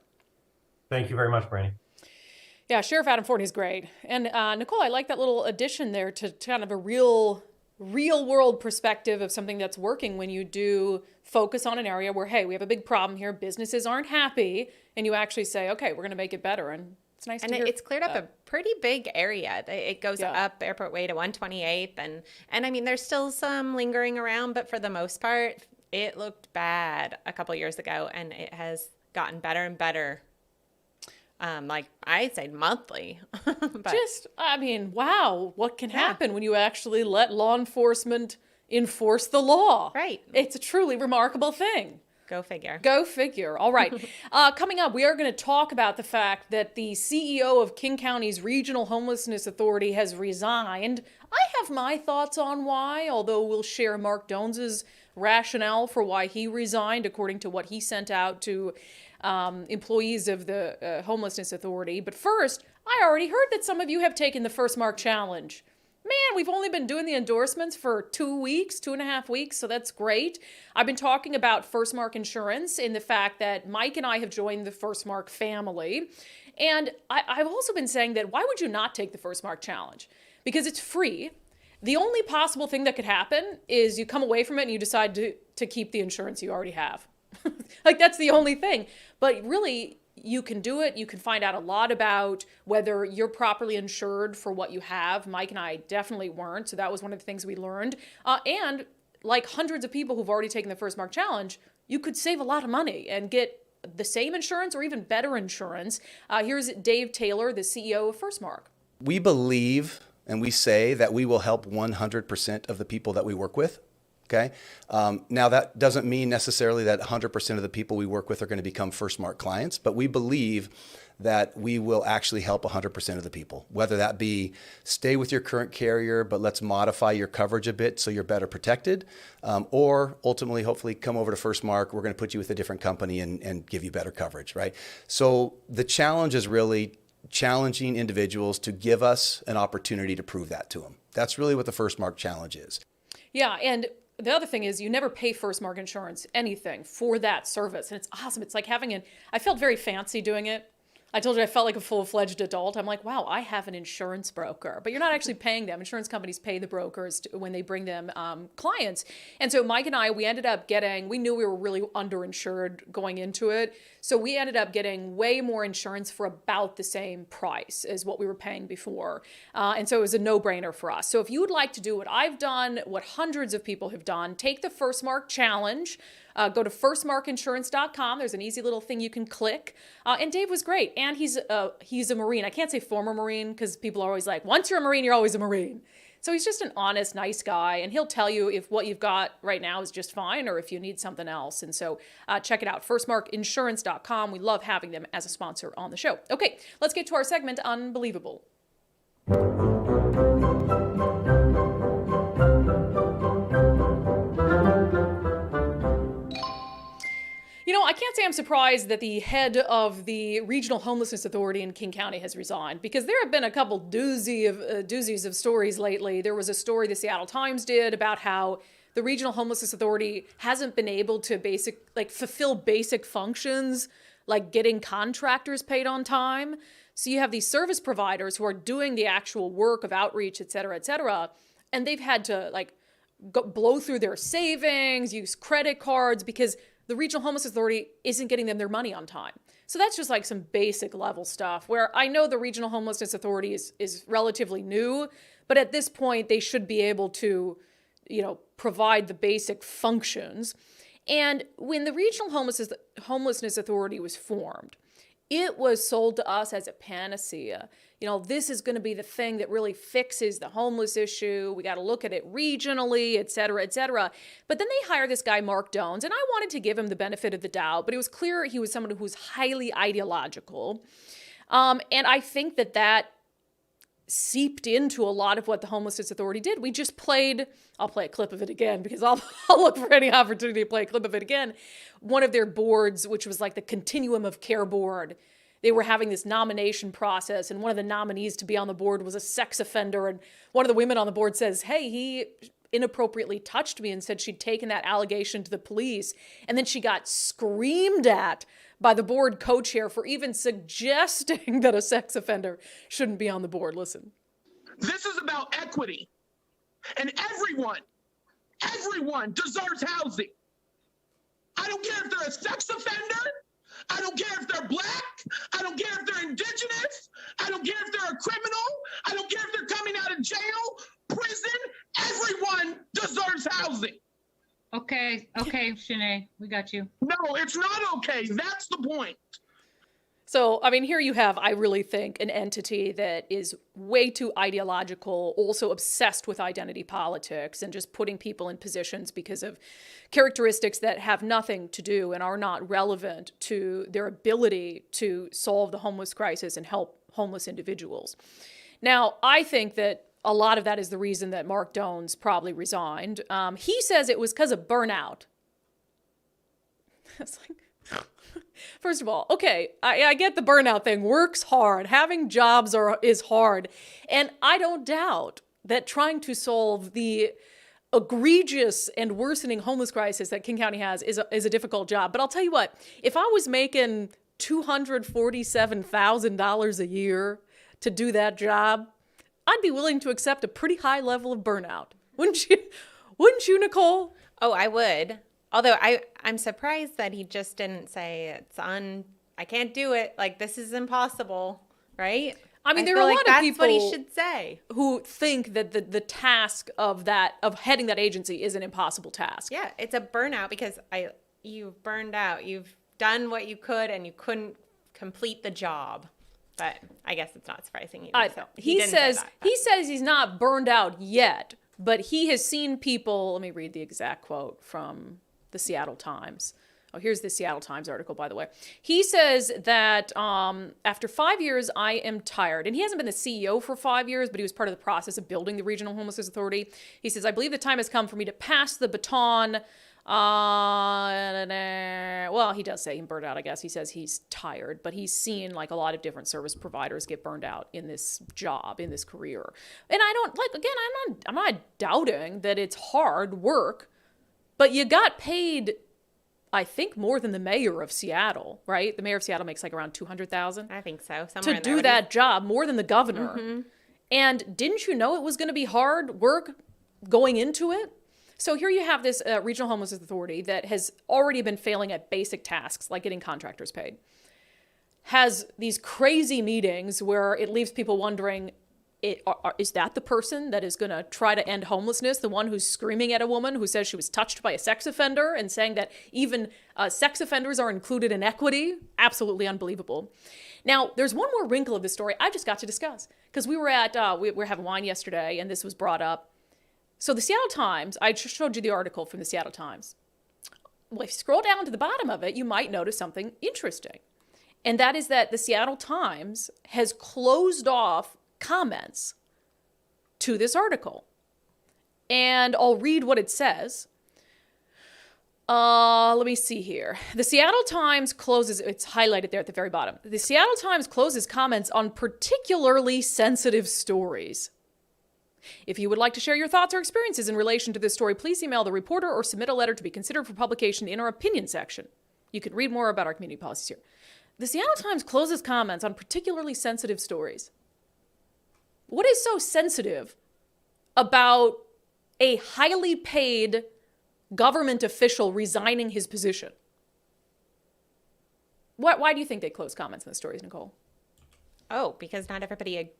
Thank you very much, Brandi. Yeah, Sheriff Adam Fortney is great. And Nicole, I like that little addition there to kind of a real world perspective of something that's working when you do focus on an area where, hey, we have a big problem here, businesses aren't happy, and you actually say, okay, we're going to make it better. And it's nice to hear. And it's cleared up a pretty big area. It goes up Airport Way to 128th. And I mean, there's still some lingering around, but for the most part, it looked bad a couple years ago, and it has gotten better and better. Like I'd say monthly. But I mean, wow, what can happen when you actually let law enforcement enforce the law? Right. It's a truly remarkable thing. Go figure. Go figure. All right. Coming up, we are going to talk about the fact that the CEO of King County's Regional Homelessness Authority has resigned. I have my thoughts on why, although we'll share Mark Doanes's rationale for why he resigned, according to what he sent out to employees of the Homelessness Authority. But first, I already heard that some of you have taken the Firstmark Challenge. Man, we've only been doing the endorsements for 2.5 weeks, so that's great. I've been talking about Firstmark Insurance and the fact that Mike and I have joined the Firstmark family. And I've also been saying that why would you not take the Firstmark Challenge? Because it's free. The only possible thing that could happen is you come away from it and you decide to keep the insurance you already have. Like, that's the only thing. But really, you can do it. You can find out a lot about whether you're properly insured for what you have. Mike and I definitely weren't, so that was one of the things we learned. And like hundreds of people who've already taken the Firstmark Challenge, you could save a lot of money and get the same insurance or even better insurance. Here's Dave Taylor, the CEO of Firstmark. We believe and we say that we will help 100% of the people that we work with. Okay. Now that doesn't mean necessarily that 100% of the people we work with are going to become Firstmark clients, but we believe that we will actually help 100% of the people, whether that be stay with your current carrier, but let's modify your coverage a bit so you're better protected, or ultimately, hopefully come over to Firstmark. We're going to put you with a different company and give you better coverage, right? So the challenge is really challenging individuals to give us an opportunity to prove that to them. That's really what the Firstmark Challenge is. Yeah, and the other thing is you never pay Firstmark Insurance anything for that service. And it's awesome. It's like I felt very fancy doing it. I told you I felt like a full-fledged adult. I'm like, wow, I have an insurance broker. But you're not actually paying them. Insurance companies pay the brokers when they bring them clients. And so Mike and I, we knew we were really underinsured going into it. So we ended up getting way more insurance for about the same price as what we were paying before. And so it was a no-brainer for us. So if you would like to do what I've done, what hundreds of people have done, take the Firstmark Challenge. Go to firstmarkinsurance.com. There's an easy little thing you can click. And Dave was great. And he's a Marine. I can't say former Marine because people are always like, once you're a Marine, you're always a Marine. So he's just an honest, nice guy. And he'll tell you if what you've got right now is just fine or if you need something else. And so check it out, firstmarkinsurance.com. We love having them as a sponsor on the show. Okay, let's get to our segment, Unbelievable. You know, I can't say I'm surprised that the head of the Regional Homelessness Authority in King County has resigned, because there have been a couple doozies of stories lately. There was a story the Seattle Times did about how the Regional Homelessness Authority hasn't been able to fulfill basic functions, like getting contractors paid on time. So you have these service providers who are doing the actual work of outreach, et cetera, and they've had to blow through their savings, use credit cards, because the Regional Homeless Authority isn't getting them their money on time. So that's just like some basic level stuff where I know the Regional Homelessness Authority is relatively new, but at this point they should be able to, provide the basic functions. And when the Regional Homelessness Authority was formed, it was sold to us as a panacea. This is going to be the thing that really fixes the homeless issue. We got to look at it regionally, et cetera, et cetera. But then they hired this guy, Mark Doanes, and I wanted to give him the benefit of the doubt, but it was clear he was someone who was highly ideological. And I think that seeped into a lot of what the Homelessness Authority did. We just played, I'll play a clip of it again because I'll look for any opportunity to play a clip of it again. One of their boards, which was like the Continuum of Care board, they were having this nomination process, and one of the nominees to be on the board was a sex offender. And one of the women on the board says, hey, he inappropriately touched me, and said she'd taken that allegation to the police. And then she got screamed at by the board co-chair for even suggesting that a sex offender shouldn't be on the board. Listen. This is about equity. And everyone deserves housing. I don't care if they're a sex offender. I don't care if they're black. I don't care if they're indigenous. I don't care if they're a criminal. I don't care if they're coming out of jail, prison. Everyone deserves housing. Okay, Shanae, we got you. No, it's not okay. That's the point. So, I mean, here you have, I really think, an entity that is way too ideological, also obsessed with identity politics and just putting people in positions because of characteristics that have nothing to do and are not relevant to their ability to solve the homeless crisis and help homeless individuals. Now, I think that a lot of that is the reason that Mark Dones probably resigned. He says it was because of burnout. It's like, first of all, okay, I get the burnout thing. Work's hard. Having jobs is hard. And I don't doubt that trying to solve the egregious and worsening homeless crisis that King County has is a difficult job. But I'll tell you what, if I was making $247,000 a year to do that job, I'd be willing to accept a pretty high level of burnout. Wouldn't you? Wouldn't you, Nicole? Oh, I would. Although I'm surprised that he just didn't say I can't do it. Like, this is impossible, right? I mean, there are a lot of that's people what he should say, who think that the task of heading that agency is an impossible task. Yeah, it's a burnout because you've burned out. You've done what you could and you couldn't complete the job. But I guess it's not surprising either. So he says he's not burned out yet, but he has seen people. Let me read the exact quote from the Seattle Times. Oh, here's the Seattle Times article, by the way. He says that after 5 years, I am tired. And he hasn't been the CEO for 5 years, but he was part of the process of building the Regional Homelessness Authority. He says, I believe the time has come for me to pass the baton. Well, he does say he's burned out, I guess. He says he's tired, but he's seen like a lot of different service providers get burned out in this job, in this career. And I don't, like, again, I'm not doubting that it's hard work, but you got paid, I think, more than the mayor of Seattle, right? The mayor of Seattle makes like around $200,000. I think so. To do that job, more than the governor. Mm-hmm. And didn't you know it was going to be hard work going into it? So here you have this Regional Homelessness Authority that has already been failing at basic tasks like getting contractors paid. Has these crazy meetings where it leaves people wondering, is that the person that is going to try to end homelessness? The one who's screaming at a woman who says she was touched by a sex offender and saying that even sex offenders are included in equity? Absolutely unbelievable. Now, there's one more wrinkle of this story I just got to discuss because we were we were having wine yesterday and this was brought up. So the Seattle Times, I just showed you the article from the Seattle Times. Well, if you scroll down to the bottom of it, you might notice something interesting. And that is that the Seattle Times has closed off comments to this article. And I'll read what it says. Let me see here. The Seattle Times closes, it's highlighted there at the very bottom. The Seattle Times closes comments on particularly sensitive stories. If you would like to share your thoughts or experiences in relation to this story, please email the reporter or submit a letter to be considered for publication in our opinion section. You can read more about our community policies here. The Seattle Times closes comments on particularly sensitive stories. What is so sensitive about a highly paid government official resigning his position? Why do you think they close comments in the stories, Nicole? Oh, because not everybody,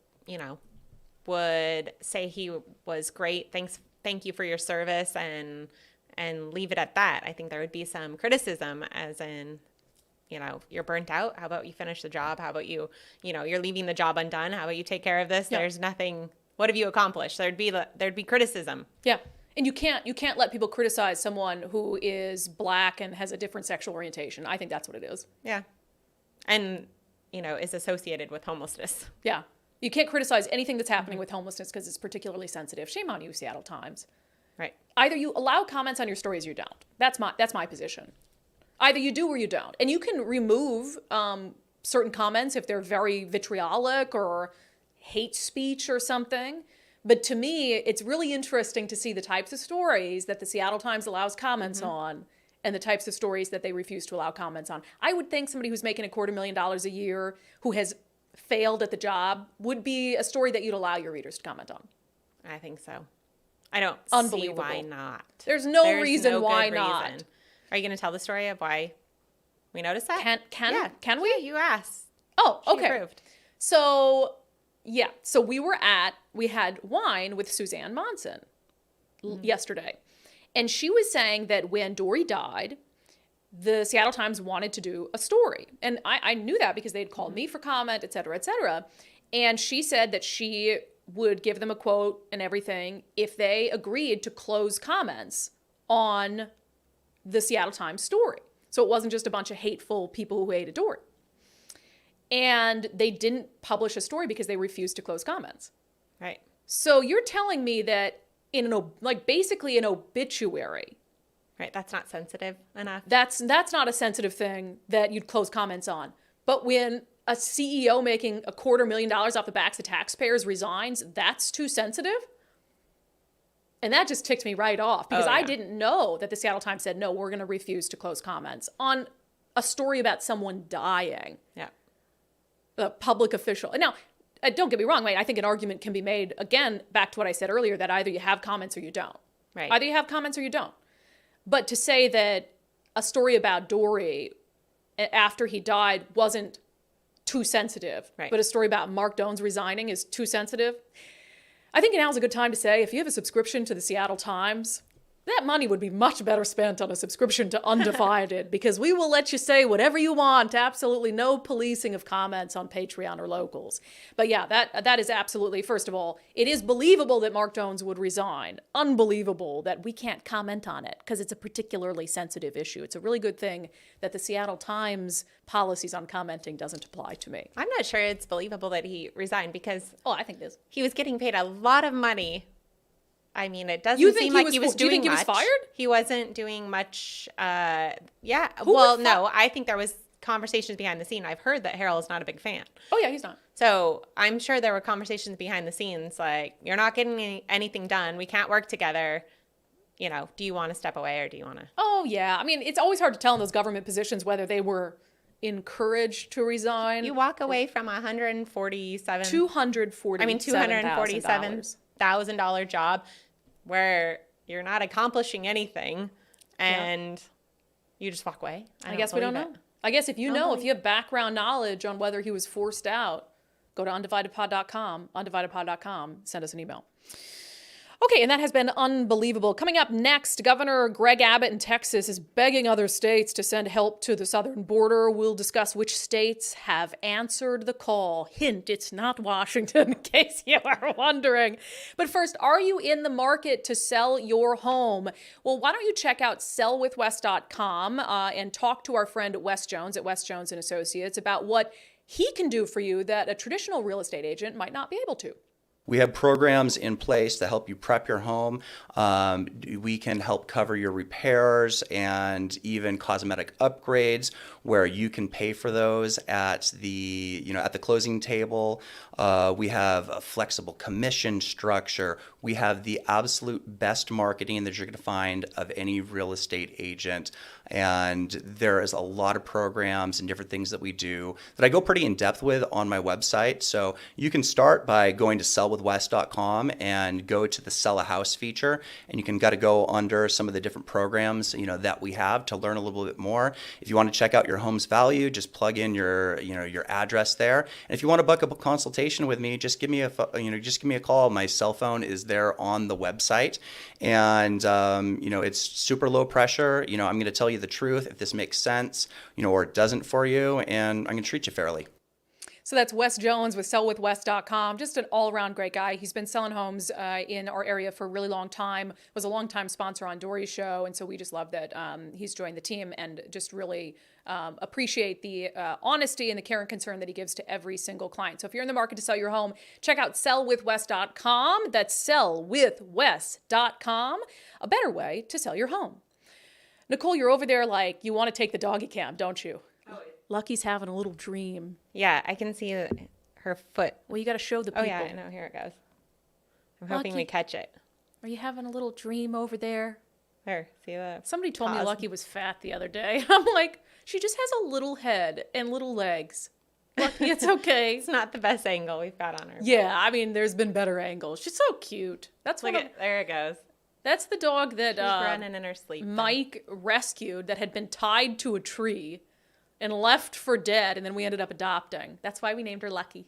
would say he was great. Thank you for your service and leave it at that. I think there would be some criticism as in, you're burnt out. How about you finish the job? How about you're leaving the job undone. How about you take care of this? Yeah. There's nothing. What have you accomplished? There'd be criticism. Yeah. And you can't let people criticize someone who is black and has a different sexual orientation. I think that's what it is. Yeah. And, is associated with homelessness. Yeah. You can't criticize anything that's happening with homelessness because it's particularly sensitive. Shame on you, Seattle Times. Right. Either you allow comments on your stories or you don't. That's my position. Either you do or you don't. And you can remove certain comments if they're very vitriolic or hate speech or something. But to me, it's really interesting to see the types of stories that the Seattle Times allows comments on and the types of stories that they refuse to allow comments on. I would think somebody who's making $250,000 a year who has failed at the job would be a story that you'd allow your readers to comment on. I think so. I don't see Unbelievable. why not. There's no reason why good not. reason. Are you going to tell the story of why we noticed that? Can we? Yeah, you asked. Oh, She okay. approved. So, yeah. So we had wine with Suzanne Monson yesterday. And she was saying that when Dory died, the Seattle Times wanted to do a story. And I knew that because they'd called me for comment, et cetera, et cetera. And she said that she would give them a quote and everything if they agreed to close comments on the Seattle Times story. So it wasn't just a bunch of hateful people who hated Dory. And they didn't publish a story because they refused to close comments. Right. So you're telling me that basically an obituary, Right. That's not sensitive enough. that's not a sensitive thing that you'd close comments on. But when a CEO making $250,000 off the backs of taxpayers resigns, that's too sensitive? And that just ticked me right off because I didn't know that the Seattle Times said, no, we're going to refuse to close comments on a story about someone dying. Yeah. A public official. Now, don't get me wrong, I think an argument can be made, again, back to what I said earlier, that either you have comments or you don't. Right. Either you have comments or you don't. But to say that a story about Dory after he died wasn't too sensitive, right, but a story about Mark Doan's resigning is too sensitive, I think now's a good time to say, if you have a subscription to the Seattle Times, that money would be much better spent on a subscription to Undivided because we will let you say whatever you want. Absolutely no policing of comments on Patreon or locals. But yeah, that is absolutely, first of all, it is believable that Mark Doans would resign. Unbelievable that we can't comment on it because it's a particularly sensitive issue. It's a really good thing that the Seattle Times policies on commenting doesn't apply to me. I'm not sure it's believable that he resigned because I think it is. He was getting paid a lot of money. I mean, it doesn't You think seem he like was- he was do you doing think he was much. fired? He wasn't doing much. Yeah. Who Well, would no, I think there was conversations behind the scene. I've heard that Harold is not a big fan. Oh, yeah, he's not. So I'm sure there were conversations behind the scenes like, you're not getting anything done. We can't work together. You know, do you want to step away or do you want to? Oh, yeah. I mean, it's always hard to tell in those government positions whether they were encouraged to resign. You walk away from $247,000 job where you're not accomplishing anything and you just walk away. I guess we don't know. I guess if you know, if you have background knowledge on whether he was forced out, go to undividedpod.com, send us an email. Okay, and that has been unbelievable. Coming up next, Governor Greg Abbott in Texas is begging other states to send help to the southern border. We'll discuss which states have answered the call. Hint, it's not Washington, in case you are wondering. But first, are you in the market to sell your home? Well, why don't you check out sellwithwes.com and talk to our friend Wes Jones at Wes Jones & Associates about what he can do for you that a traditional real estate agent might not be able to. We have programs in place to help you prep your home. We can help cover your repairs and even cosmetic upgrades where you can pay for those at the closing table. We have a flexible commission structure. We have the absolute best marketing that you're going to find of any real estate agent. And there is a lot of programs and different things that we do that I go pretty in depth with on my website. So you can start by going to sellwithwes.com and go to the Sell a House feature, and you can go under some of the different programs that we have to learn a little bit more. If you want to check out your home's value, just plug in your address there. And if you want to book up a consultation with me, just give me a call. My cell phone is there on the website, and it's super low pressure. I'm going to tell you the truth if this makes sense, or it doesn't for you, and I'm going to treat you fairly. So that's Wes Jones with sellwithwes.com. Just an all-around great guy. He's been selling homes in our area for a really long time, was a long-time sponsor on Dory's show, and so we just love that he's joined the team and just really appreciate the honesty and the care and concern that he gives to every single client. So if you're in the market to sell your home, check out sellwithwes.com. That's sellwithwes.com, a better way to sell your home. Nicole, you're over there like you want to take the doggy cam, don't you? Oh, Lucky's having a little dream. Yeah, I can see her foot. Well, you got to show the people. Oh, yeah, I know. Here it goes. I'm hoping Lucky, we catch it. Are you having a little dream over there? There, see that? Somebody told me Pause. Lucky was fat the other day. I'm like, she just has a little head and little legs. Lucky, it's okay. It's not the best angle we've got on her. Yeah, I mean, there's been better angles. She's so cute. That's Look what. at, there it goes. That's the dog that She's running in her sleep. Mike rescued that had been tied to a tree and left for dead, and then we ended up adopting. That's why we named her Lucky.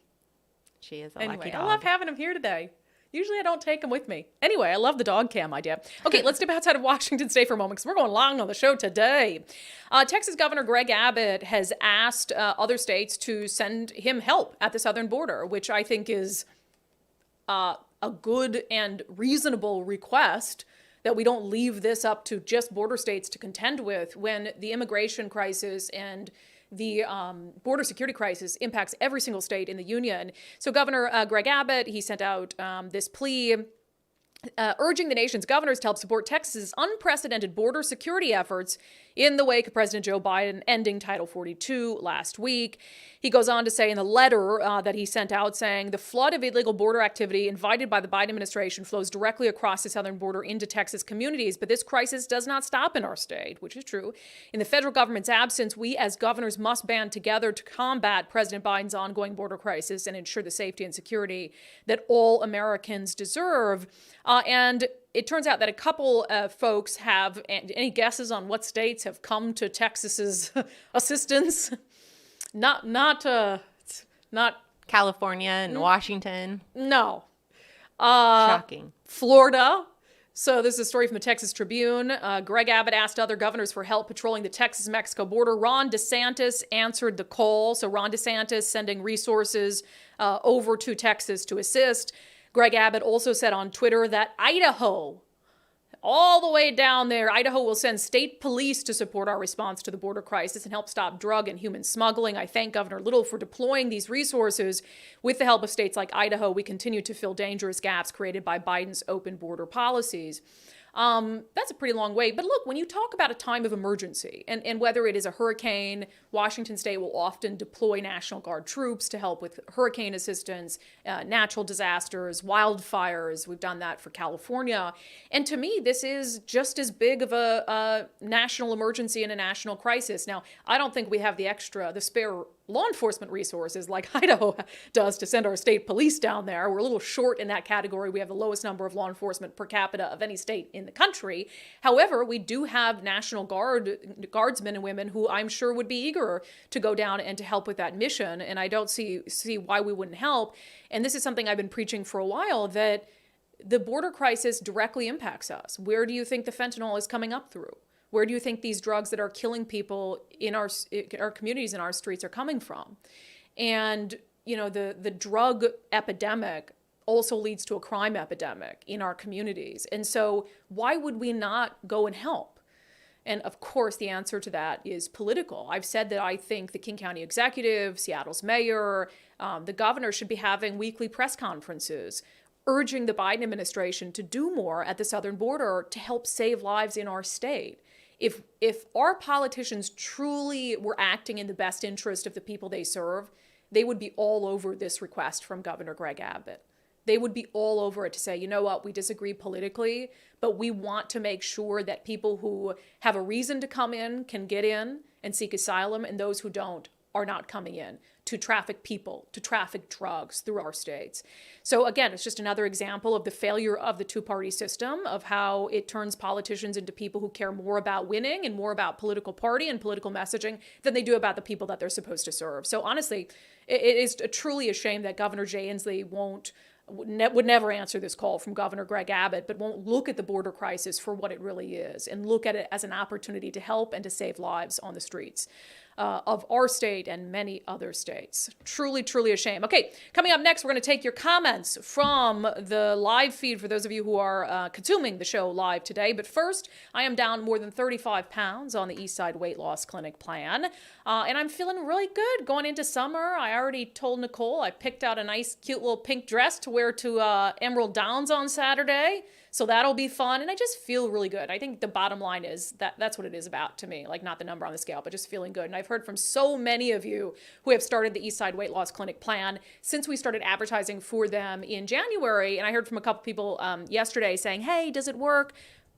She is a Anyway, lucky I dog. love having him here today. Usually I don't take him with me. Anyway, I love the dog cam idea. Okay, let's step outside of Washington State for a moment because we're going long on the show today. Texas Governor Greg Abbott has asked other states to send him help at the southern border, which I think is a good and reasonable request, that we don't leave this up to just border states to contend with when the immigration crisis and the border security crisis impacts every single state in the union. So Governor Greg Abbott, he sent out this plea urging the nation's governors to help support Texas's unprecedented border security efforts in the wake of President Joe Biden ending Title 42 last week. He goes on to say in the letter that he sent out, saying the flood of illegal border activity invited by the Biden administration flows directly across the southern border into Texas communities, but this crisis does not stop in our state, which is true. In the federal government's absence, we as governors must band together to combat President Biden's ongoing border crisis and ensure the safety and security that all Americans deserve. And it turns out that a couple of folks have any guesses on what states have come to Texas's assistance? Not California and Washington. No. Shocking. Florida. So this is a story from the Texas Tribune. Greg Abbott asked other governors for help patrolling the Texas-Mexico border. Ron DeSantis answered the call. So Ron DeSantis sending resources over to Texas to assist. Greg Abbott also said on Twitter that Idaho, all the way down there, Idaho will send state police to support our response to the border crisis and help stop drug and human smuggling. I thank Governor Little for deploying these resources. With the help of states like Idaho, we continue to fill dangerous gaps created by Biden's open border policies. That's a pretty long way. But look, when you talk about a time of emergency, and whether it is a hurricane, Washington State will often deploy National Guard troops to help with hurricane assistance, natural disasters, wildfires. We've done that for California. And to me, this is just as big of a national emergency and a national crisis. Now, I don't think we have the spare law enforcement resources like Idaho does to send our state police down there. We're a little short in that category. We have the lowest number of law enforcement per capita of any state in the country. However, we do have National Guardsmen and women who I'm sure would be eager to go down and to help with that mission. And I don't see why we wouldn't help. And this is something I've been preaching for a while, that the border crisis directly impacts us. Where do you think the fentanyl is coming up through? Where do you think these drugs that are killing people in our communities and our streets are coming from? And, you know, the drug epidemic also leads to a crime epidemic in our communities. And so why would we not go and help? And of course, the answer to that is political. I've said that I think the King County executive, Seattle's mayor, the governor should be having weekly press conferences urging the Biden administration to do more at the southern border to help save lives in our state. If our politicians truly were acting in the best interest of the people they serve, they would be all over this request from Governor Greg Abbott. They would be all over it to say, you know what, we disagree politically, but we want to make sure that people who have a reason to come in can get in and seek asylum, and those who don't are not coming in to traffic people, to traffic drugs through our states. So again, it's just another example of the failure of the two-party system, of how it turns politicians into people who care more about winning and more about political party and political messaging than they do about the people that they're supposed to serve. So honestly, it is truly a shame that Governor Jay Inslee would never answer this call from Governor Greg Abbott, but won't look at the border crisis for what it really is and look at it as an opportunity to help and to save lives on the streets. of our state and many other states. Truly, truly a shame. Okay, coming up next, we're going to take your comments from the live feed for those of you who are consuming the show live today. But first, I am down more than 35 pounds on the Eastside Weight Loss Clinic plan, and I'm feeling really good going into summer. I already told Nicole I picked out a nice, cute little pink dress to wear to Emerald Downs on Saturday. So that'll be fun. And I just feel really good. I think the bottom line is that's what it is about to me. Like, not the number on the scale, but just feeling good. And I've heard from so many of you who have started the Eastside Weight Loss Clinic plan since we started advertising for them in January. And I heard from a couple people yesterday saying, hey, does it work?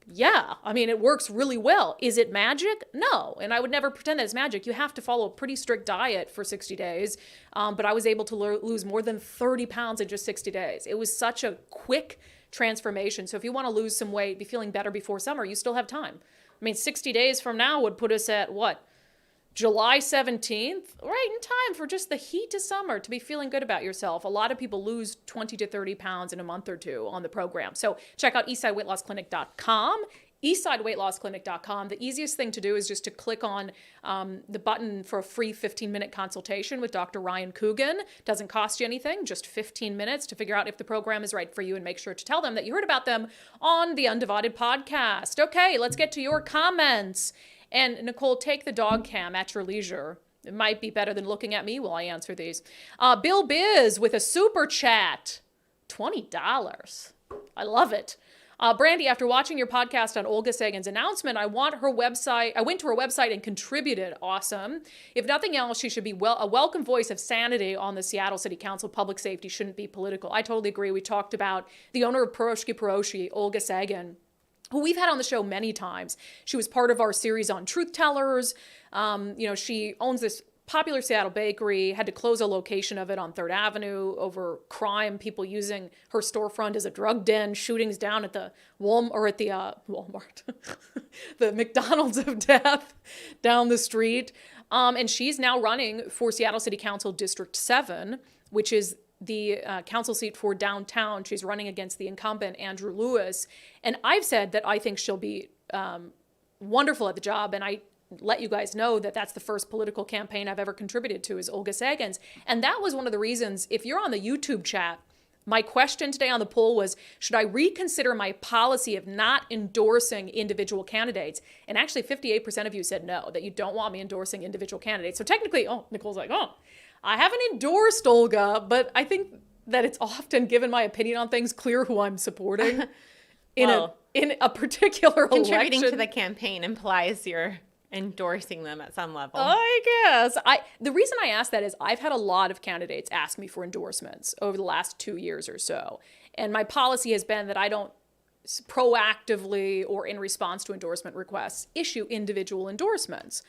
Yeah, I mean, it works really well. Is it magic? No. And I would never pretend that it's magic. You have to follow a pretty strict diet for 60 days. But I was able to lose more than 30 pounds in just 60 days. It was such a quick transformation. So if you want to lose some weight, be feeling better before summer, you still have time. I mean, 60 days from now would put us at what? July 17th, right in time for just the heat of summer to be feeling good about yourself. A lot of people lose 20 to 30 pounds in a month or two on the program. So check out eastsideweightlossclinic.com. eastsideweightlossclinic.com. The easiest thing to do is just to click on the button for a free 15-minute consultation with Dr. Ryan Coogan. Doesn't cost you anything, just 15 minutes to figure out if the program is right for you, and make sure to tell them that you heard about them on the Undivided podcast. Okay, let's get to your comments. And Nicole, take the dog cam at your leisure. It might be better than looking at me while I answer these. Bill Biz with a super chat, $20. I love it. Brandi, after watching your podcast on Olga Sagan's announcement, I went to her website and contributed. Awesome. If nothing else, she should be a welcome voice of sanity on the Seattle City Council. Public safety shouldn't be political. I totally agree. We talked about the owner of Pierogi, Olga Sagan, who we've had on the show many times. She was part of our series on truth tellers. She owns this popular Seattle bakery, had to close a location of it on 3rd Avenue over crime, people using her storefront as a drug den, shootings down at the Walmart, the McDonald's of death down the street. And she's now running for Seattle City Council District 7, which is the council seat for downtown. She's running against the incumbent, Andrew Lewis. And I've said that I think she'll be wonderful at the job. And I let you guys know that that's the first political campaign I've ever contributed to, is Olga Sagan's. And that was one of the reasons, if you're on the YouTube chat, my question today on the poll was, should I reconsider my policy of not endorsing individual candidates? And actually 58% of you said no, that you don't want me endorsing individual candidates. So technically, Nicole's like, I haven't endorsed Olga, but I think that it's often, given my opinion on things, clear who I'm supporting in a particular election. Contributing to the campaign implies you're endorsing them at some level. I guess. The reason I ask that is I've had a lot of candidates ask me for endorsements over the last 2 years or so. And my policy has been that I don't proactively or in response to endorsement requests issue individual endorsements.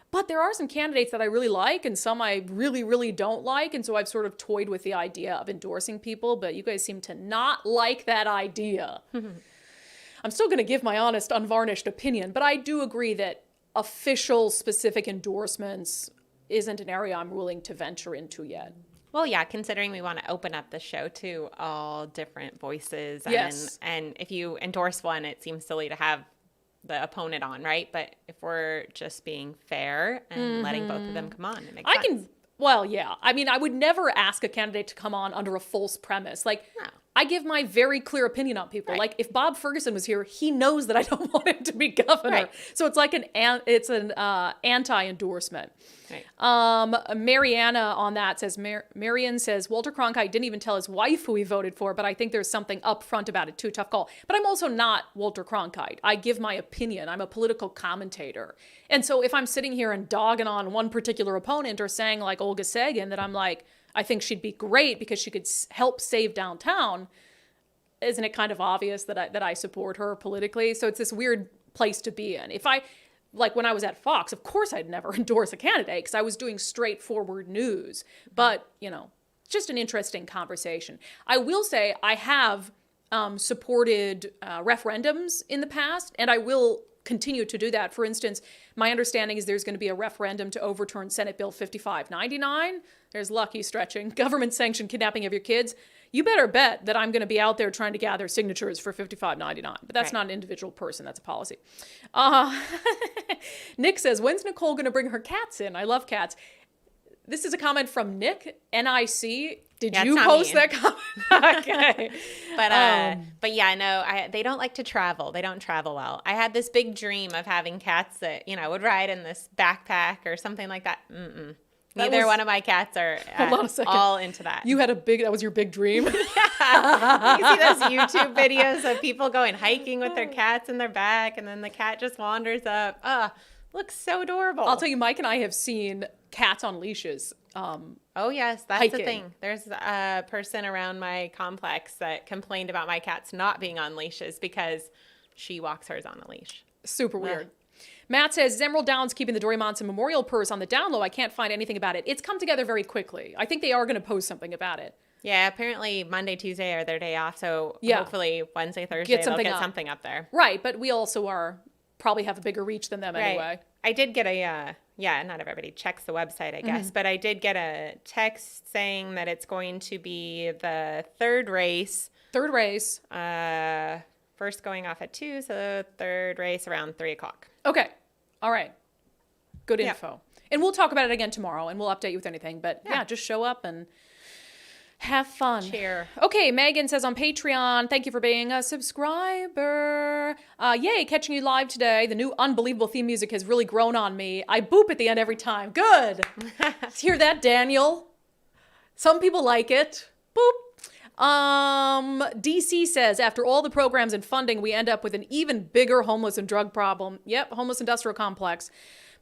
But there are some candidates that I really like and some I really, really don't like. And so I've sort of toyed with the idea of endorsing people, but you guys seem to not like that idea. I'm still going to give my honest, unvarnished opinion, but I do agree that official specific endorsements isn't an area I'm willing to venture into yet. Well, yeah, considering we want to open up the show to all different voices. Yes. And if you endorse one, it seems silly to have the opponent on, right? But if we're just being fair and letting both of them come on, it makes sense. Well, yeah. I mean, I would never ask a candidate to come on under a false premise. Like, No. I give my very clear opinion on people. Right. Like, if Bob Ferguson was here, he knows that I don't want him to be governor. Right. So it's like an anti-endorsement. Right. Mariana on that says, Marian says, Walter Cronkite didn't even tell his wife who he voted for, but I think there's something upfront about it too. Tough call. But I'm also not Walter Cronkite. I give my opinion. I'm a political commentator. And so if I'm sitting here and dogging on one particular opponent or saying like Olga Sagan that I'm like, I think she'd be great because she could help save downtown, isn't it kind of obvious that I support her politically? So it's this weird place to be in. If I, like when I was at Fox, of course I'd never endorse a candidate because I was doing straightforward news. But, just an interesting conversation. I will say I have supported referendums in the past, and I will continue to do that. For instance, my understanding is there's going to be a referendum to overturn Senate Bill 5599. There's lucky stretching. Government-sanctioned kidnapping of your kids. You better bet that I'm going to be out there trying to gather signatures for 5599. But that's not an individual person. That's a policy. Nick says, when's Nicole going to bring her cats in? I love cats. This is a comment from Nick, N-I-C. Did you post that comment? Okay. But yeah, no, they don't like to travel. They don't travel well. I had this big dream of having cats that, would ride in this backpack or something like that. Mm-mm. Neither one of my cats are all into that. That was your big dream? You see those YouTube videos of people going hiking with their cats in their back, and then the cat just wanders up. Looks so adorable. I'll tell you, Mike and I have seen cats on leashes. Oh, yes, that's hiking. the thing. There's a person around my complex that complained about my cats not being on leashes because she walks hers on a leash. Super weird. Matt says, is Emerald Downs keeping the Dory Monson Memorial Purse on the down low? I can't find anything about it. It's come together very quickly. I think they are going to post something about it. Yeah, apparently Monday, Tuesday are their day off, so hopefully Wednesday, Thursday they'll get something up there. Right, but we also probably have a bigger reach than them anyway. I did get not everybody checks the website, I guess, but I did get a text saying that it's going to be the third race. First going off at 2, so third race around 3 o'clock. Okay. All right. Good info. And we'll talk about it again tomorrow, and we'll update you with anything. But just show up and have fun. Cheer. Okay, Megan says on Patreon, thank you for being a subscriber. Yay, catching you live today. The new unbelievable theme music has really grown on me. I boop at the end every time. Good. Hear that, Daniel? Some people like it. Boop. DC says, after all the programs and funding, we end up with an even bigger homeless and drug problem. Yep, homeless industrial complex.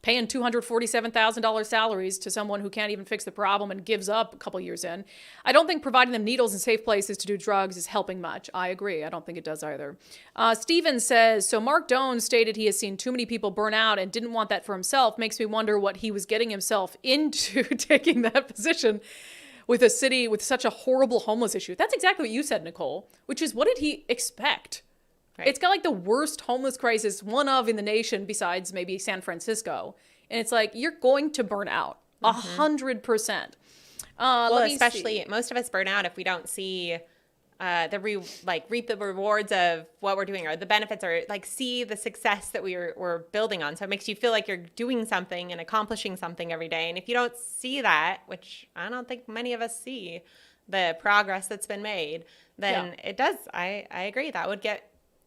Paying $247,000 salaries to someone who can't even fix the problem and gives up a couple years in. I don't think providing them needles and safe places to do drugs is helping much. I agree. I don't think it does either. Steven says, so Mark Doan stated he has seen too many people burn out and didn't want that for himself. Makes me wonder what he was getting himself into taking that position with a city with such a horrible homeless issue. That's exactly what you said, Nicole, which is, what did he expect? Right. It's got like the worst homeless crisis, one of in the nation, besides maybe San Francisco. And it's like, you're going to burn out 100%. Well, especially most of us burn out if we don't see reap the rewards of what we're doing, or the benefits, or like see the success that we're building on. So it makes you feel like you're doing something and accomplishing something every day. And if you don't see that, which I don't think many of us see, the progress that's been made, then it does. I agree. That would get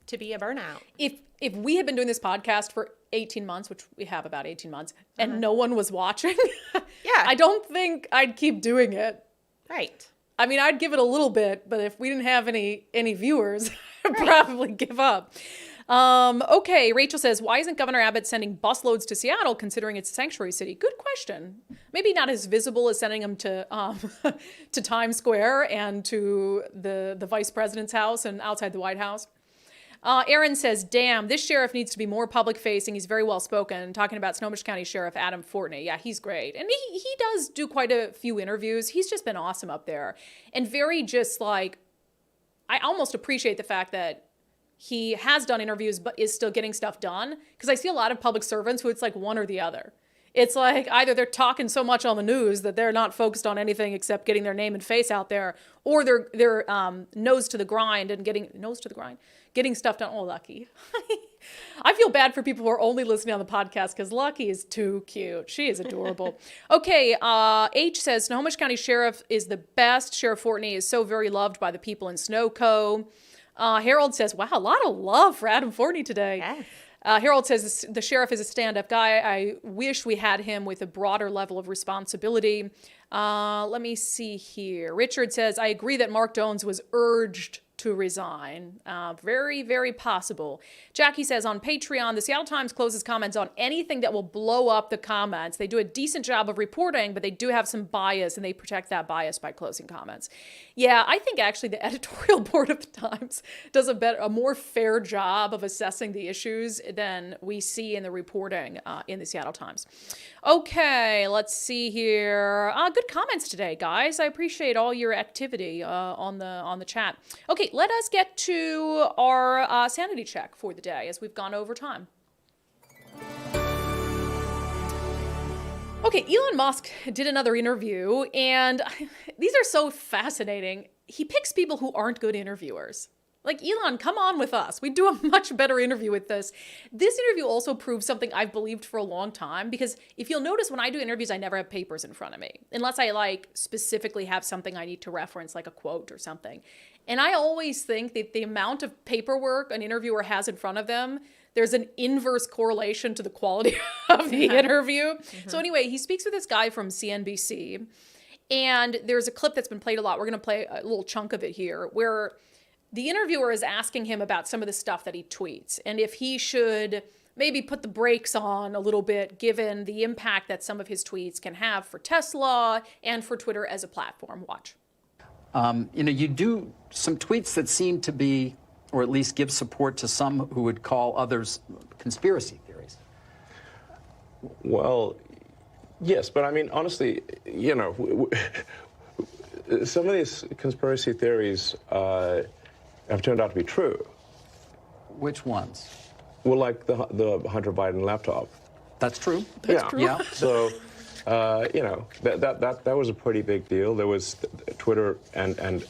to be a burnout. If we had been doing this podcast for 18 months, which we have about 18 months, and no one was watching, I don't think I'd keep doing it. Right. I mean, I'd give it a little bit, but if we didn't have any viewers, I'd probably give up. Okay, Rachel says, why isn't Governor Abbott sending busloads to Seattle, considering it's a sanctuary city? Good question. Maybe not as visible as sending them to to Times Square and to the vice president's house and outside the White House. Aaron says, damn, this sheriff needs to be more public facing. He's very well spoken. Talking about Snohomish County Sheriff Adam Fortney. Yeah, he's great. And he does do quite a few interviews. He's just been awesome up there. And very just like, I almost appreciate the fact that he has done interviews but is still getting stuff done. Because I see a lot of public servants who it's like one or the other. It's like either they're talking so much on the news that they're not focused on anything except getting their name and face out there, or they're nose to the grind and getting stuff done. Oh, Lucky. I feel bad for people who are only listening on the podcast because Lucky is too cute. She is adorable. Okay, H says, Snohomish County Sheriff is the best. Sheriff Fortney is so very loved by the people in Snowco. Harold says, wow, a lot of love for Adam Fortney today. Yes. Harold says the sheriff is a stand-up guy. I wish we had him with a broader level of responsibility. Let me see here. Richard says, I agree that Mark Dones was urged to resign. Very, very possible. Jackie says on Patreon, the Seattle Times closes comments on anything that will blow up the comments. They do a decent job of reporting, but they do have some bias, and they protect that bias by closing comments. Yeah, I think actually the editorial board of the Times does a more fair job of assessing the issues than we see in the reporting in the Seattle Times. Okay, let's see here. Good comments today, guys. I appreciate all your activity on the chat. Okay, let us get to our sanity check for the day as we've gone over time. Okay, Elon Musk did another interview, and these are so fascinating. He picks people who aren't good interviewers. Like, Elon, come on with us. We'd do a much better interview with this. This interview also proves something I've believed for a long time, because if you'll notice, when I do interviews, I never have papers in front of me, unless I like specifically have something I need to reference, like a quote or something. And I always think that the amount of paperwork an interviewer has in front of them, there's an inverse correlation to the quality of the interview. So anyway, he speaks with this guy from CNBC, and there's a clip that's been played a lot. We're going to play a little chunk of it here, where the interviewer is asking him about some of the stuff that he tweets and if he should maybe put the brakes on a little bit, given the impact that some of his tweets can have for Tesla and for Twitter as a platform. Watch. You do some tweets that seem to be, or at least give support to some who would call others conspiracy theories. Well, yes, but I mean, honestly, some of these conspiracy theories have turned out to be true. Which ones? Well, like the Hunter Biden laptop. That's true. That's true. Yeah. So, that was a pretty big deal. There was Twitter and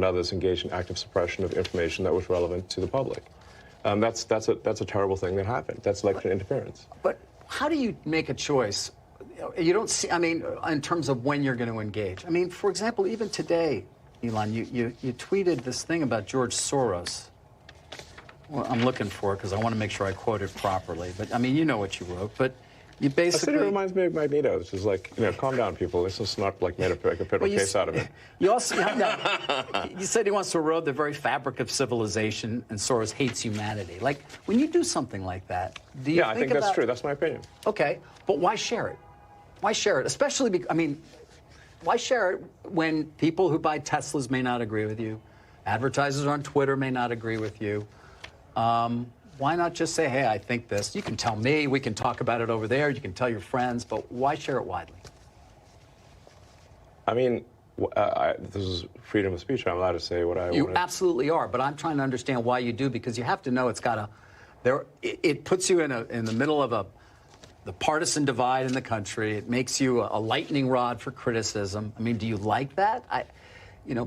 others engaged in active suppression of information that was relevant to the public. That's a terrible thing that happened. That's election interference. But how do you make a choice? You don't see, I mean, in terms of when you're going to engage. I mean, for example, even today, Elon, you tweeted this thing about George Soros. Well, I'm looking for it because I want to make sure I quote it properly. But, I mean, you know what you wrote. But you basically... It reminds me of Magneto. It's just like, calm down, people. This is not like made a federal case out of it. You also... you said he wants to erode the very fabric of civilization, and Soros hates humanity. Like, when you do something like that, do you think I think that's true. That's my opinion. Okay, but why share it? Why share it? Especially, why share it when people who buy Teslas may not agree with you, advertisers on Twitter may not agree with you? Why not just say, hey, I think this. You can tell me, we can talk about it over there, you can tell your friends, but why share it widely? I mean, this is freedom of speech. I'm allowed to say what I want. You absolutely are, but I'm trying to understand why you do, because you have to know it's got it puts you in the middle of the partisan divide in the country. It makes you a lightning rod for criticism. I mean, do you like that?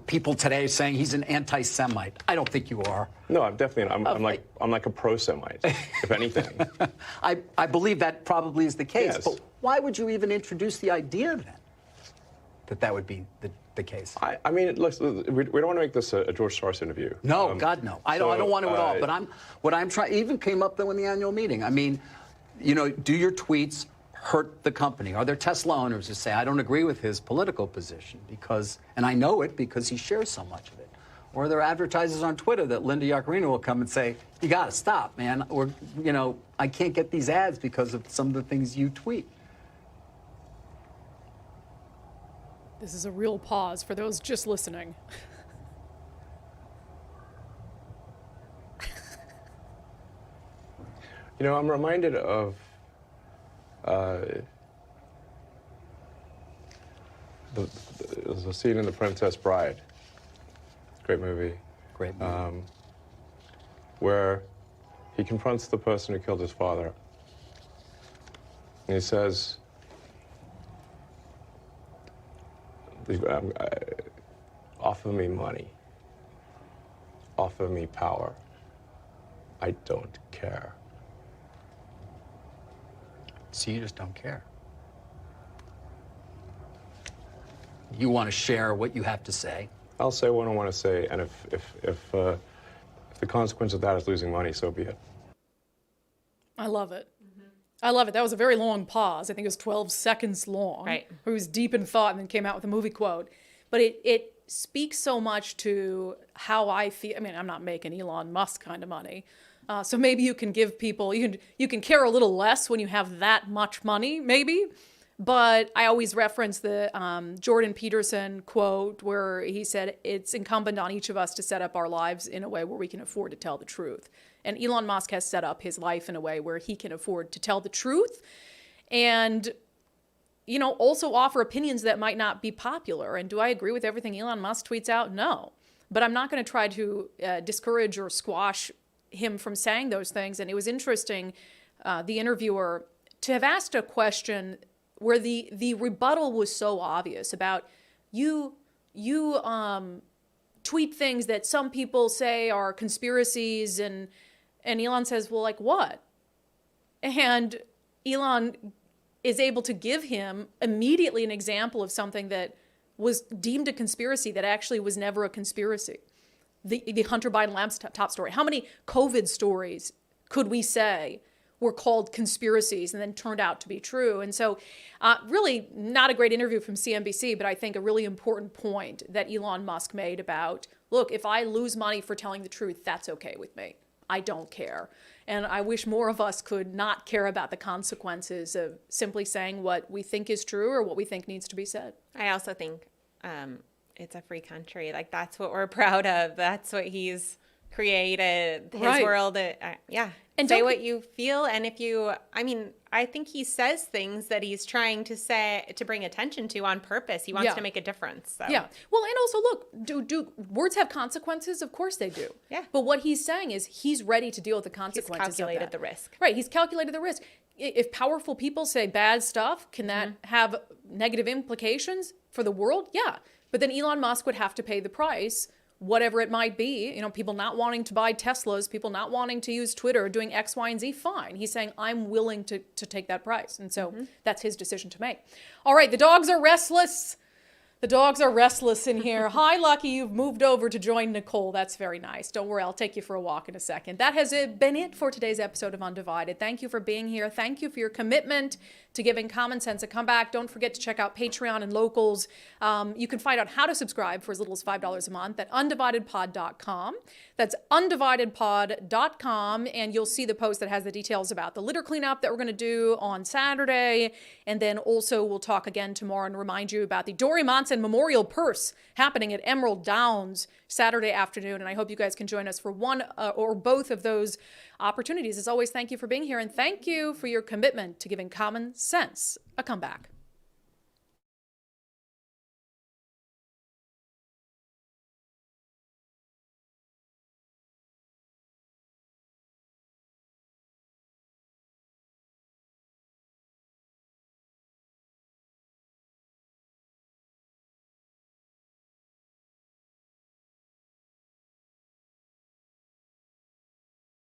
People today saying he's an anti-Semite. I don't think you are. No, I'm definitely. I'm like a pro-Semite, if anything. I believe that probably is the case. Yes. But why would you even introduce the idea then that would be the case? I mean, look, we don't want to make this a George Soros interview. No, God, no. I don't want to at all. But what I'm trying, even came up though in the annual meeting. I mean, do your tweets hurt the company? Are there Tesla owners who say, I don't agree with his political position and I know it because he shares so much of it? Or are there advertisers on Twitter that Linda Yaccarino will come and say, you got to stop, man. Or, I can't get these ads because of some of the things you tweet. This is a real pause for those just listening. I'm reminded of there's a scene in The Princess Bride. Great movie. Great movie. Where he confronts the person who killed his father. And he says, offer me money. Offer me power. I don't care. So you just don't care. You want to share what you have to say. I'll say what I want to say, and if the consequence of that is losing money, so be it. I love it. I love it. That was a very long pause. I think it was 12 seconds long. Right. It was deep in thought and then came out with a movie quote. But it speaks so much to how I feel. I mean, I'm not making Elon Musk kind of money. So maybe you can give people, you can care a little less when you have that much money, maybe. But I always reference the Jordan Peterson quote where he said, it's incumbent on each of us to set up our lives in a way where we can afford to tell the truth. And Elon Musk has set up his life in a way where he can afford to tell the truth and, also offer opinions that might not be popular. And do I agree with everything Elon Musk tweets out? No. But I'm not going to try to discourage or squash him from saying those things. And it was interesting, the interviewer, to have asked a question where the rebuttal was so obvious about you tweet things that some people say are conspiracies, and Elon says, well, like what? And Elon is able to give him immediately an example of something that was deemed a conspiracy that actually was never a conspiracy. The Hunter Biden laptop story. How many COVID stories could we say were called conspiracies and then turned out to be true? And so really not a great interview from CNBC, but I think a really important point that Elon Musk made about, look, if I lose money for telling the truth, that's okay with me. I don't care. And I wish more of us could not care about the consequences of simply saying what we think is true or what we think needs to be said. I also think it's a free country. Like, that's what we're proud of. That's what he's created, his world. Yeah. And say what you feel. And if you, I mean, I think he says things that he's trying to say to bring attention to on purpose. He wants to make a difference. So. Yeah. Well, and also, look, do words have consequences? Of course they do. Yeah. But what he's saying is he's ready to deal with the consequences. He's calculated the risk. Right. He's calculated the risk. If powerful people say bad stuff, can that have negative implications for the world? Yeah. But then Elon Musk would have to pay the price, whatever it might be. You know, people not wanting to buy Teslas, people not wanting to use Twitter, doing X, Y, and Z, fine. He's saying, I'm willing to take that price. And so that's his decision to make. All right, the dogs are restless. The dogs are restless in here. Hi, Lucky, you've moved over to join Nicole. That's very nice. Don't worry, I'll take you for a walk in a second. That has been it for today's episode of Undivided. Thank you for being here. Thank you for your commitment to giving common sense a comeback. Don't forget to check out Patreon and Locals. You can find out how to subscribe for as little as $5 a month at undividedpod.com. That's undividedpod.com, and you'll see the post that has the details about the litter cleanup that we're going to do on Saturday. And then also we'll talk again tomorrow and remind you about the Dory Monson Memorial Purse happening at Emerald Downs Saturday afternoon. And I hope you guys can join us for one or both of those opportunities. As always, thank you for being here, and thank you for your commitment to giving common sense a comeback.